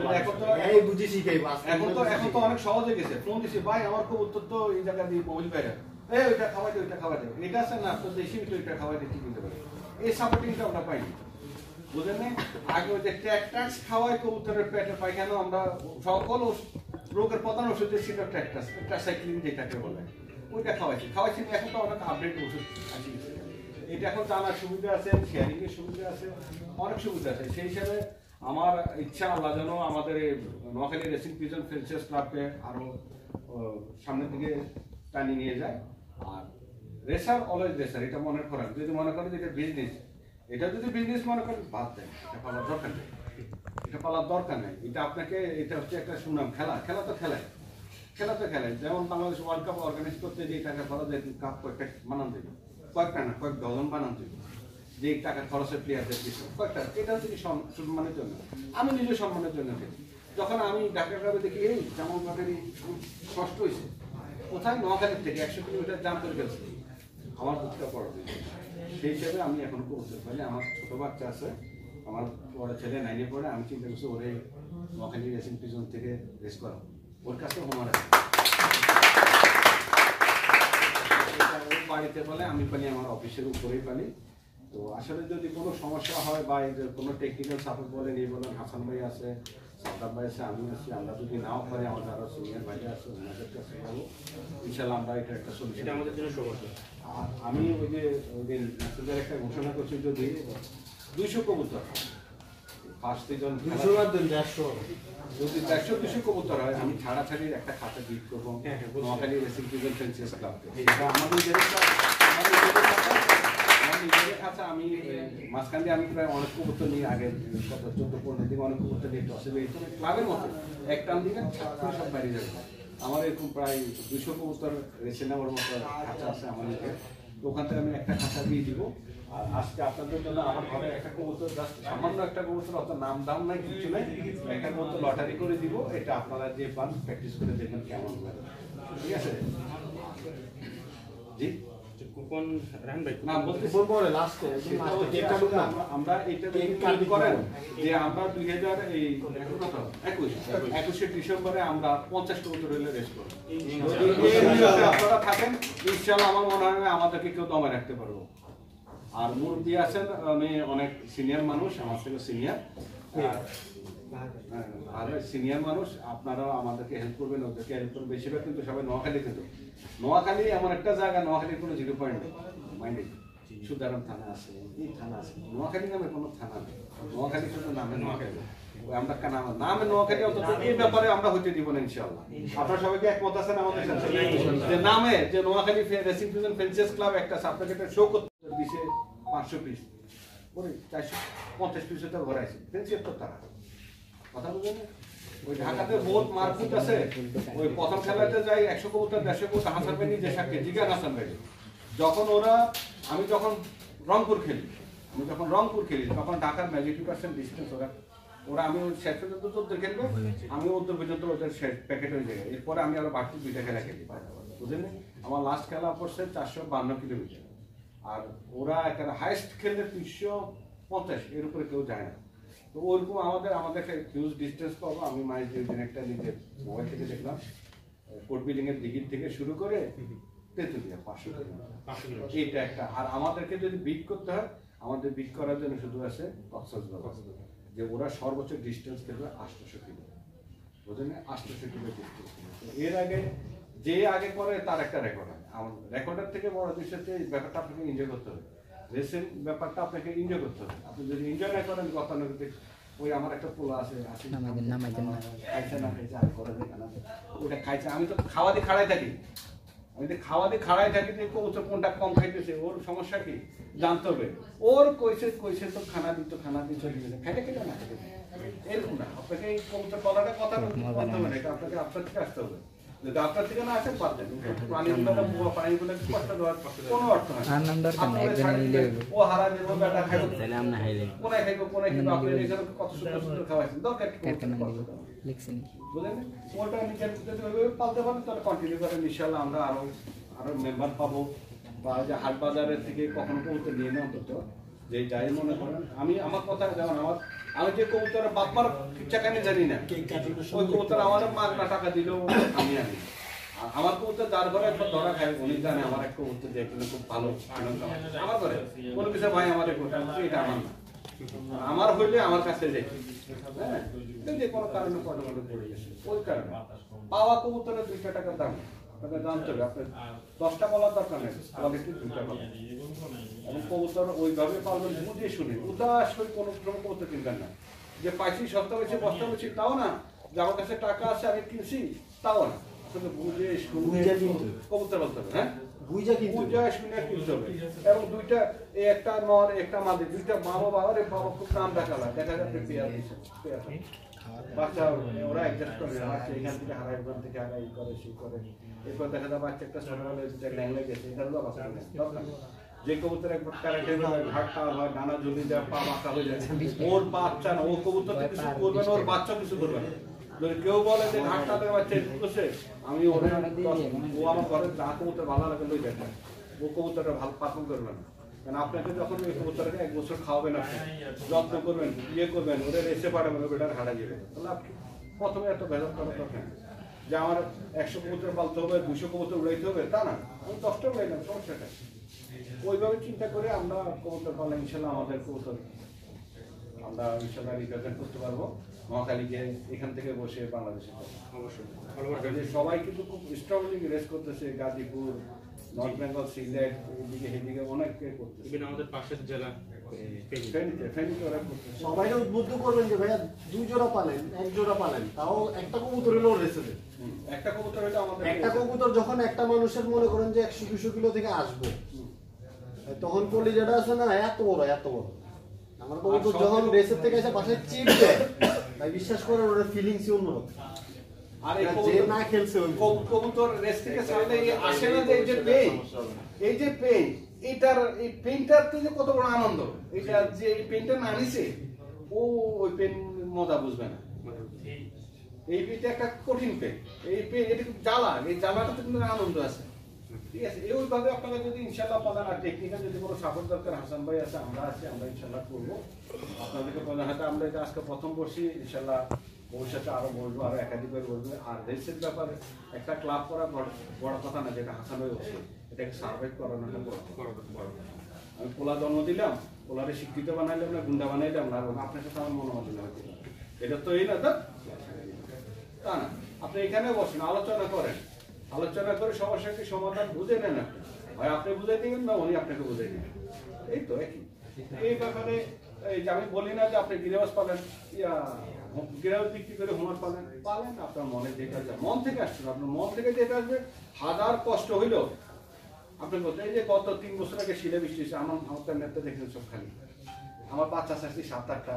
এই বুঝি শিখাইব। এখন তো অনেক সহজ হয়ে গেছে, ফোন দিছি ভাই আমার কবুতর তো এই জায়গা দিয়ে মোবাইল বাইরে, এই ওইটা খাওয়াই দে, ওইটা খাওয়াই দে, এটা আছে না তো দেশি তো এটা খাওয়াই দে, ঠিক দিতে পারে। এই সাপোর্টিংটা আমরা পাইনি, বুঝলেন না। আগে ওই যে ট্যাক্টাস খাওয়াই কবুতরের পেটের পায়খানা, আমরা সকল রোগের প্রধান ওষুধ ছিল ট্যাক্টাস, ট্রাসাইক্লিন যেটাকে বলে, ওইটা খাওয়াইছি। এখন তো অনেক আপডেট ওষুধ আছে, এটা এখন জানার সুবিধা আছে, শেয়ারিং এর সুবিধা আছে, অনেক সুবিধা আছে। সেই হিসাবে আমার ইচ্ছা আল্লাহ যেন আমাদের নোয়াখালী রেসিং পিজন ফ্রেঞ্চাইজ ক্লাবকে আরো সামনের দিকে টানিয়ে নিয়ে যায়। আর রেসার অলওয়েজ রেসার, এটা মনে করেন, যদি মনে করেন যে এটা বিজনেস, এটা যদি বিজনেস মনে করেন বাদ দেন, এটা পালার দরকার নেই, এটা পালার দরকার নেই। এটা আপনাকে, এটা হচ্ছে একটা সুনাম, খেলা তো খেলায়, যেমন বাংলাদেশ ওয়ার্ল্ড কাপ অর্গানাইজ করতে যে টাকা খরচ হয়, কাপ কয়েকটা বানান দেবে, কয়েকটা না কয়েক ডজন বানান দেবে, যে টাকা খরচের প্লেয়ারদের পিছনে কয়েকটা, এটা হচ্ছে কি সম্মানের জন্য, আমি নিজের সম্মানের জন্য দেখি। যখন আমি ঢাকা ক্লাবে দেখি এই জামাল বাগেরই ষষ্ঠ হয়েছে, কোথায় নোয়াখালীর থেকে 100 কিলোমিটার জাম করে গেছে, আমার বুকটা পড়বে। সেই হিসাবে আমি এখন করতে পারি। আমার ছোট বাচ্চা আছে, আমার বড় ছেলে 9-এ পড়ে, আমি চিন্তা করছি ওরে নোয়াখালী রেসিং পিজন থেকে রেস করাবো, ওর কাছে হোমার আছে, বাড়িতে বলে আমি পানি আমার অফিসের উপরেই পানি। তো আসলে যদি কোনো সমস্যা হয় বা কোনো টেকনিক্যাল সাপোর্ট বলেন, এই বলেন, হাসান ভাই আছে, সাদ্দাম ভাই আছে, আমি আছি, আমরা যদি নাও পারি আমার যারা সিনিয়র ভাই আছে ওনাদের কাছে যাবো, ইনশাল্লাহ আমরা এটা একটা সলিউশন, এটা আমাদের জন্য সহজ। আর আমি ওই যে একটা ঘোষণা করছি, যদি 200 কবুতর ফার্স্ট সিজন, 150 যদি 150-200 কবুতর হয়, আমি ছাড়াছাড়ির একটা খাতা গিফট করবো নোয়াখালী রেসিং পিজন ফ্রেঞ্চাইজ ক্লাবকে। এটা আমাদের নিজের কাছে, আমি মাঝখান দিয়ে আমি প্রায় অনেক কবুতর নিয়ে, আগে 14-15 দিকে অনেক কবুতর নিয়ে টসে বেরিয়েছিল ক্লাবের মতো, এক টান দিকে ছাত্র সব বাইরে যাবে। আমার এরকম প্রায় 200 কবুতর রেসে নেওয়ার মতো খাঁচা আছে আমার নিজের, তো ওখান থেকে আমি একটা খাতা দিয়ে দিব। আর আজকে আপনাদের জন্য আমার ঘরে একটা কবুতর, জাস্ট সামান্য একটা কবুতর, অত নাম দাম নাই, কিছু নাই, একটা কবুতর লটারি করে দিব। এটা আপনারা যে পান প্র্যাকটিস করে দেখবেন কেমন হয়, ঠিক আছে? জি কুপন রান ভাই না বলতে বলবো লাস্টে আমরা এটা কাজ করেন যে আমরা 2021 ডিসেম্বরে আমরা 50 কবুতর হইলে রেস করব। আপনারা থাকেন ইনশাআল্লাহ, আমার মনে হয় আমাদেরকে কেউ দমে রাখতে পারবো। আর মুরব্বী আছেন, আমি অনেক সিনিয়র মানুষ, আমার থেকে সিনিয়র, ভালো সিনিয়র মানুষ, আপনারাও আমাদেরকে হেল্প করবেন, ওদেরকে হেল্প করবেন। বেশিরভাগ কিন্তু সবাই নোয়াখালী, কিন্তু নোয়াখালী এমন একটা জায়গা, নোয়াখালীর কোনো 0 পয়েন্ট মাইন্ডে সুদারাম থানা আছে, এই থানা আছে, নোয়াখালী নামে কোনো থানা নেই, নোয়াখালী শুধু নামে নোয়াখালী। আমরা নামে নোয়াখালী, অন্তত এই ব্যাপারে আমরা হইতে দিব না ইনশাআল্লাহ। আপনারা সবাইকে একমত আছেন আমাদের সাথে যে নামে যে নোয়াখালী রেসিং ফিউশন ফেন্সিয়াস ক্লাব একটা আপনাকে একটা শো করতে দিছে 500 পিস করে 450 পিস তো ভরাইছে ফেন্সিয়াস তো তারা কথা বুঝেন। ওই ঢাকাতে বহুত মারকুট আছে, ওই প্রথম খেলাতে যাই 100 কবুতর 150 কবুতর হাসান ভাই নিজে সাক্ষী, জিগান হাসান ভাই যখন ওরা, আমি যখন রংপুর খেলি তখন ঢাকার ম্যাজিক 2% ডিস্টেন্স ওরা আমি শেষ পর্যন্ত 14 খেলবে, আমি 14 পর্যন্ত ওদের প্যাকেট হয়ে যায়। এরপরে আমি আরো বাড়তি 2টা খেলা খেলি, বুঝলেন? আমার লাস্ট খেলা পড়ছে 452 কিলোমিটার, আর ওরা একটা হাইস্ট খেললে 350, এর উপরে কেউ যায় না। তো ওরকম আমাদের হিউজ ডিস্টেন্স পাবো। আমি মাইজ দিন একটা নিজের মোবাইল থেকে দেখলাম, কোর্ট বিল্ডিং এর দিঘির থেকে শুরু করে তেঁতুলিয়া 500 কিলোমিটার, এইটা একটা। আর আমাদেরকে যদি বিট করতে হয়, আমাদের বিট করার জন্য শুধু আছে কক্সবাজার, যে ওরা সর্বোচ্চ ডিস্টেন্স খেলবে 800 কিলো, বুঝলেন? 800 কিলো ডিস্টেন্স। এর আগে যে আগে করে তার একটা রেকর্ড হয়, আমার রেকর্ডের থেকে বড় দৃশ্যতে ব্যাপারটা আপনাকে এনজয় করতে হবে, রেসিং ব্যাপারটা আপনাকে এনজয় করতে হবে। আপনি যদি এনজয় না করেন, গতানুগতিক ওই আমার একটা পোলা আছে খাইছে না খাইছে আর করে দেখে না, ওটা খাইছে, আমি তো খাওয়া দিয়ে খাড়াই থাকি, যে কবুতর কোনটা কম খাইতেছে, ওর সমস্যা কি জানতে হবে। ওর কইছে তো খানা দিত চলে গেছে, খাইতে খেতে না খেতে এরকম না। আপনাকে এই কবুতর পালাটা কথা বলতে হবে না, এটা আপনাকে আপনার থেকে আসতে হবে। যদি আপনার থেকে না আসেন পারতেন, প্রাণীগুলো কষ্ট দেওয়ার কোনো অর্থ নাই। ও হারা দেবো, বেটা খাইব, কোনায় খাইব, আপনি এখানে কত সুন্দর সুন্দর খাওয়াইছেন, দরকার বুঝলেন? ওটা নিজের পালতে পারেন, তাহলে কন্টিনিউ করেন, ইনশাআল্লাহ আমরা আরো মেম্বার পাবো, বা যে হাট বাজারের থেকে কখনো কবুতর নিয়ে নেওয়া অন্তত যে যাই মনে করেন। আমি আমার কথা যেমন আমি যে কবুতরের বাপমার টাকানি জানি না, ওই কবুতর আমার মা টাকা দিলেও আমি আনি। আর আমার কবুতর যার ঘরে একটা ধরা খায়, উনি জানে আমার এক কবুতর যে খুব ভালো আনন্দ আমার ঘরে কোনো কিছু ভাই আমার এটা আমার না, আমার হইলে আমার কাছে যাই, হ্যাঁ, যে কোনো কারণে পটে পড়ে গেছে, ওই কারণে পাওয়া কবুতরের 2 টাকার দাম আপনাকে জানতে হবে। আপনার 10টা বলার দরকার নেই, কোয়ালিটি 2টা বলা। এবং কবুতর ওইভাবে পালবেন, বুঝে শুনে, উদাস হয়ে কোনো কবুতর কিনবেন না, যে পাইছি সস্তা বেশি বস্তা বেশি তাও না, যে আমার কাছে টাকা আছে আমি কিনছি তাও না, বুঝে শুনে কবুতর বলতে হবে। হ্যাঁ, বুঝে শুনে কিনতে হবে। এবং 2টা, একটা নর একটা মাদি, 2টা মা বাবা, আরে বাবা খুব নাম দেখা যাচ্ছে পেয়ার বাচ্চা, ওরা অ্যাডজাস্ট করে, বাচ্চা এখান থেকে হারাই, ওখান থেকে হারাই, করে সে করে, এরপর দেখা যায় বাচ্চা একটা ছোটবেলায় ল্যাংলা গেছে, এটা হলো বাচ্চা যে কবুতর একবার কারেন্টে ঘাটটা হয়, ডানা ঝুলি যায়, পা বাঁকা হয়ে যায়, ওর বাচ্চা না, ও কবুতর কিছু করবে না, ওর বাচ্চা কিছু করবে না। যদি কেউ বলে যে ঘাটটাতে বাচ্চা করছে, আমি ও আমার ঘরে যা কবুতর ভালো লাগে লই দেখা, ও কবুতরটা ভালো পারফর্ম করবে না। কারণ আপনাকে যখন ওই কবুতরকে 1 বছর খাওয়াবেন, আপনি যত্ন করবেন, করবেন, ওদের এসে পাঠাবেন, ওটার হারা যাবে, তাহলে আপনি প্রথমে এত ভেজাল করার দরকার যে আমার 100 কবুতর পালতে হবে, 200 কবুতর উড়াইতে হবে, তা না, আমি 10টা উড়াইলাম, সমস্যাটা ওইভাবে চিন্তা করে আমরা কবুতর পাললে ইনশাল্লাহ আমাদের কবুতর আমরা ইনশাল্লাহ রিপ্রেজেন্ট করতে পারবো নোয়াখালীকে, এখান থেকে বসে বাংলাদেশে। অবশ্যই সবাই কিন্তু খুব স্ট্রংলি রেস করতেছে, গাজীপুর, নর্থ বেঙ্গল, সিলেট, এদিকে অনেক করতেছে, আমাদের পাশের জেলা সবাই উদ্বুদ্ধ করবেন যে ভাইয়া 2 জোড়া পালেন, 1 জোড়া পালেন, তাও একটা কবুতর হলেও রেসে দেন। একটা কবুতর হলে আমাদের, একটা কবুতর যখন একটা মানুষের মনে করেন যে 100-200 কিলো থেকে আসবে, তখন কলিজাটা আছে না এত বড় আমার কবুতর যখন রেসের থেকে এসে বাসায় চিপ দেয়, তাই বিশ্বাস করেন ওর ফিলিংসই অন্যরকম। আর যে না খেলছে ওই কবুতর রেস থেকে ছাড়লে আসে না, যে এই যে পেইন এইটার এই পেনটার যে কত বড় আনন্দ, এটা যে এই পেনটা না নিছে ও ওই পেন মজা বুঝবে না। এই পেনটা একটা কঠিন পেন, এই পেন এটা খুব জ্বালা, এই জ্বালাটাতে কিন্তু আনন্দ আছে। ঠিক আছে, এইভাবে আপনারা যদি ইনশাআল্লাহ পারেন, আর টেকনিক্যাল যদি কোনো সাপোর্ট দরকার হাসান ভাই আছে, আমরা আছি, আমরা ইনশাআল্লাহ করবো আপনাদেরকে বলে। হয়তো আমরা এটা আজকে প্রথম বসি, ইনশাআল্লাহ ভবিষ্যতে আরো বলবো, আরো একাধিকবার বলবো। আর রেসের ব্যাপারে একটা ক্লাব করা বড় কথা না, যেটা হাসান ভাই বলছে, এটাকে সার্ভাইভ করানোটা বড় কথা। আমি পোলা জন্ম দিলাম, পোলারে শিক্ষিত বানাইলাম না, গুন্ডা বানাইলাম না, আপনার সাথে আমার মনোমালিন্য হতে পারে, এটা তো এই না তা না। আপনি এখানে বসেন, আলোচনা করেন, আলোচনা করে সমস্যাকে সমাধান বুঝে নেন। আপনি হয় আপনি বুঝাই দিবেন না উনি আপনাকে বুঝাই দিবেন, এই তো একই। এই ব্যাপারে এই যে আমি বলি না যে আপনি গিরাবাস পালেন, গিরাবাস বিক্রি করে হোমার পালেন, পালেন আপনার মনে যেটা যায়, মন থেকে আসছে, আপনার মন থেকে যেটা আসবে, হাজার কষ্ট হইলেও আপনি বলতে। এই যে গত 3 বছর আগে শিলা বৃষ্টি হয়েছে, আমার নেতা দেখেন সব খালি, আমার বাচ্চা শাস্তি 7-8টা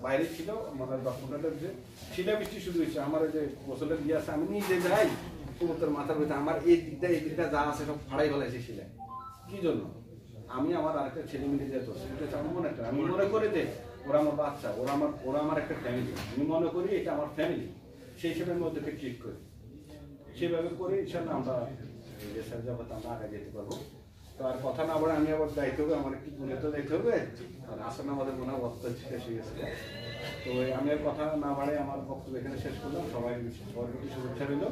বাইরে ছিল, আমাদের ডকুমেন্টের যে শিলা বৃষ্টি শুরু হয়েছে, আমার যে গোসলের দিয়ে আছে, আমি নিজে যাই কবুতর মাথার ভিতরে, আমার এই দিকটা যা আছে সব ফাড়াই ফেলাইছে শিলায়। কি জন্য? আমি আমার আরেকটা ছেলে মিলে যেত, আমি মনে করি যে ওরা আমার বাচ্চা, ওরা আমার একটা ফ্যামিলি, আমি মনে করি এটা আমার ফ্যামিলি, সেই হিসেবে আমি ওদেরকে ট্রিট করি, সেভাবে করে ইনশাআল্লাহ আমরা দেশের জগতে আমরা আগে যেতে পারবো। তো আর কথা না বলে আমি আবার দায়িত্ব হবে, আমার একটু গুণে তো দায়িত্ব হবে, আর আসলে আমাদের মনে হয় বক্তব্য শেষ হয়ে গেছে। তো আমি আর কথা না বাড়ে আমার বক্তব্য এখানে শেষ করলাম। সবাই প্রতি শুভেচ্ছা রইল,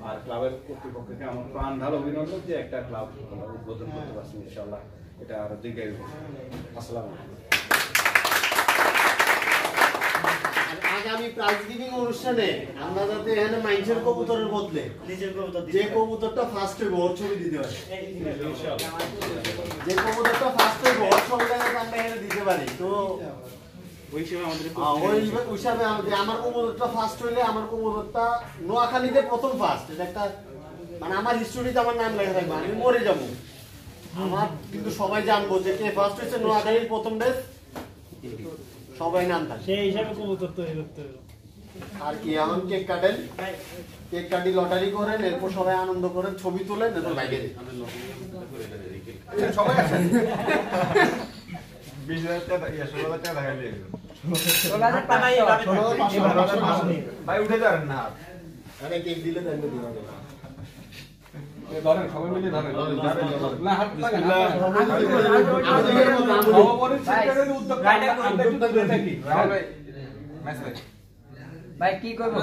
আর ক্লাবের কর্তৃপক্ষকে আমার প্রাণ ঢাল অভিনন্দন যে একটা ক্লাব উদ্বোধন করতে পারছি, ইনশাআল্লাহ এটা আরো দীর্ঘায়ু। আসসালামু আলাইকুম। আগামী প্রাইজ গিভিং অনুষ্ঠানে আমরা যাতে এখানে মাইন্সের কবুতরের বদলে নিজের কবুতর যে কবুতরটা ফার্স্ট হইব ওর ছবি দিতে পারি, যে কবুতরটা ফার্স্ট হইব ওর ছবিটা আমরা এখানে দিতে পারি। তো ওই হিসাবে আমার কবুতরটা ফার্স্ট হইলে, আমার কবুতরটা নোয়াখালীতে প্রথম ফার্স্ট, এটা একটা মানে আমার হিস্টোরিতে আমার নাম লেখা থাকবে, আমি মরে যাবো, আমার কিন্তু সবাই জানবো যে কে ফার্স্ট হয়েছে, নোয়াখালীর প্রথম ডেস, সবাই নাম থাকে, সেই হিসাবে কবুতর তৈরি করতে হবে। আর কি এখন কেক কাটেন, কেক কাটি লটারি করেন, এরপর সবাই আনন্দ করেন, ছবি তোলেন, এরপর বাইকে দিন সবাই আসেন। 20,000 টাকা 16,000 টাকা দেখা দিয়ে ভাই উঠে যাবেন না, আরে কেক দিলে তাই দিবেন, ধরেন সবাই মিলে ধরেন না, হাত লাগান ভাই কি করব?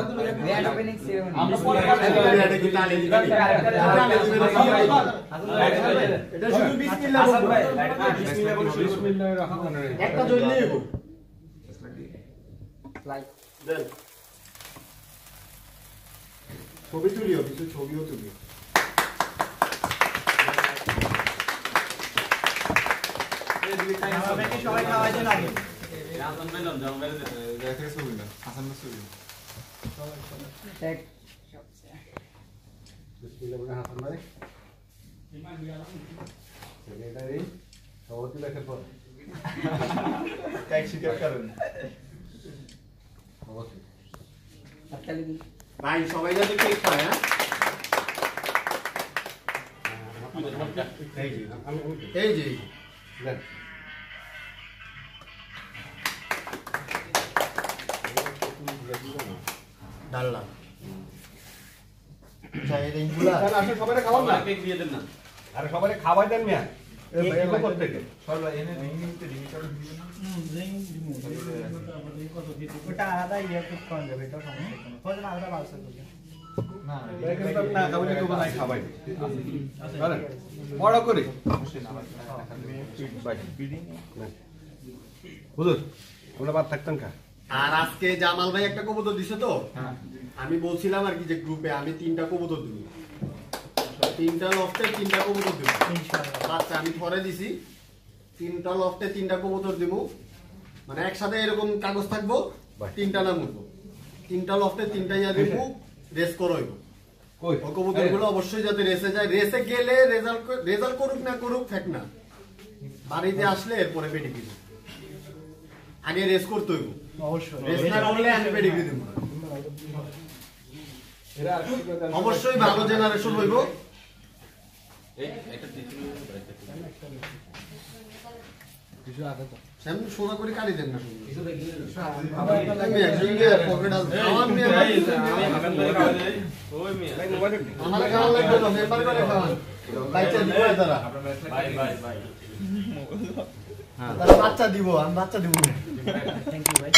গ্র্যান্ড ওপেনিং সেরেমনি আমরা পরে এটা শুধু বিসমিল্লাহ বলবো, বিসমিল্লাহ রহমান রহিম একটা জ্বললেই হবে। লাইক দেন ছবি তুলিও, কিছু ছবিও তুলিও। সবাই খাওয়াইতে লাগে হাসান ভাই লন জাম বাইরে দেখে ছবি না, হাসান ভাই ছবি এক বিসমিল্লাহ বলে হাসান ভাই সেক্রেটারি সভাপতি লেখার পর কেক শিকার করেন ভাই সবাই যাতে কেক খায়। হ্যাঁ এই যে ডালনা সবাই খাওয়ান না, কেক দিয়ে দেন না, আরে সবাই খাওয়াই দেন মিয়া, থেকে সবাই এনে রিং নিতে রিং করে দিবেন না, ওটা আলাদা ইয়ে করা যাবে, এটা সমস্যা কোনো প্রয়োজন আলাদা ব্যবস্থা করবে না না খাওয়াই তো নাই খাওয়াই বলেন বড় করে হুজুর আমরা বাদ থাকতাম কা। আর আজকে জামাল ভাই একটা কবুতর দিছে তো, আমি বলছিলাম আর কি যে গ্রুপে আমি 3টা কবুতর দিব, 3টা লফটে 3টা কবুতর দিব বাচ্চা, আমি পরে দিছি 3টা লফটে 3টা কবুতর দিব, মানে একসাথে এরকম কাগজ থাকবো, 3টা নাম উঠবো, 3টা লফটে 3টা ইয়া দিব, রেস করব ওই কবুতর গুলো অবশ্যই যাতে রেসে যায়, রেসে গেলে রেজাল্ট করুক না করুক ফেক না, বাড়িতে আসলে এরপরে পেডিগ্রি আগে রেস করতে হইব, অবশ্যই রেস না করলে আমি পেডিগ্রি দেব না। অবশ্যই ভালো জেনারেশন হইব, এই একটা টিস্যু কিছু আছে তো স্যাম সোনা করে কাটি দেন না কিছু দেখি আমি একজনকে পকেট আছে আমার নিয়ে আমি হাকান ধরে খাওয়া যাই ওই মিয়া ভাই মোবাইল আমার খাওয়া লাগবে না মেম্বার করে খাওয়ান বাচ্চা দিব তারা বাই বাই বাই তারা বাচ্চা দিব আমি বাচ্চা দিব থ্যাংক ইউ ভাই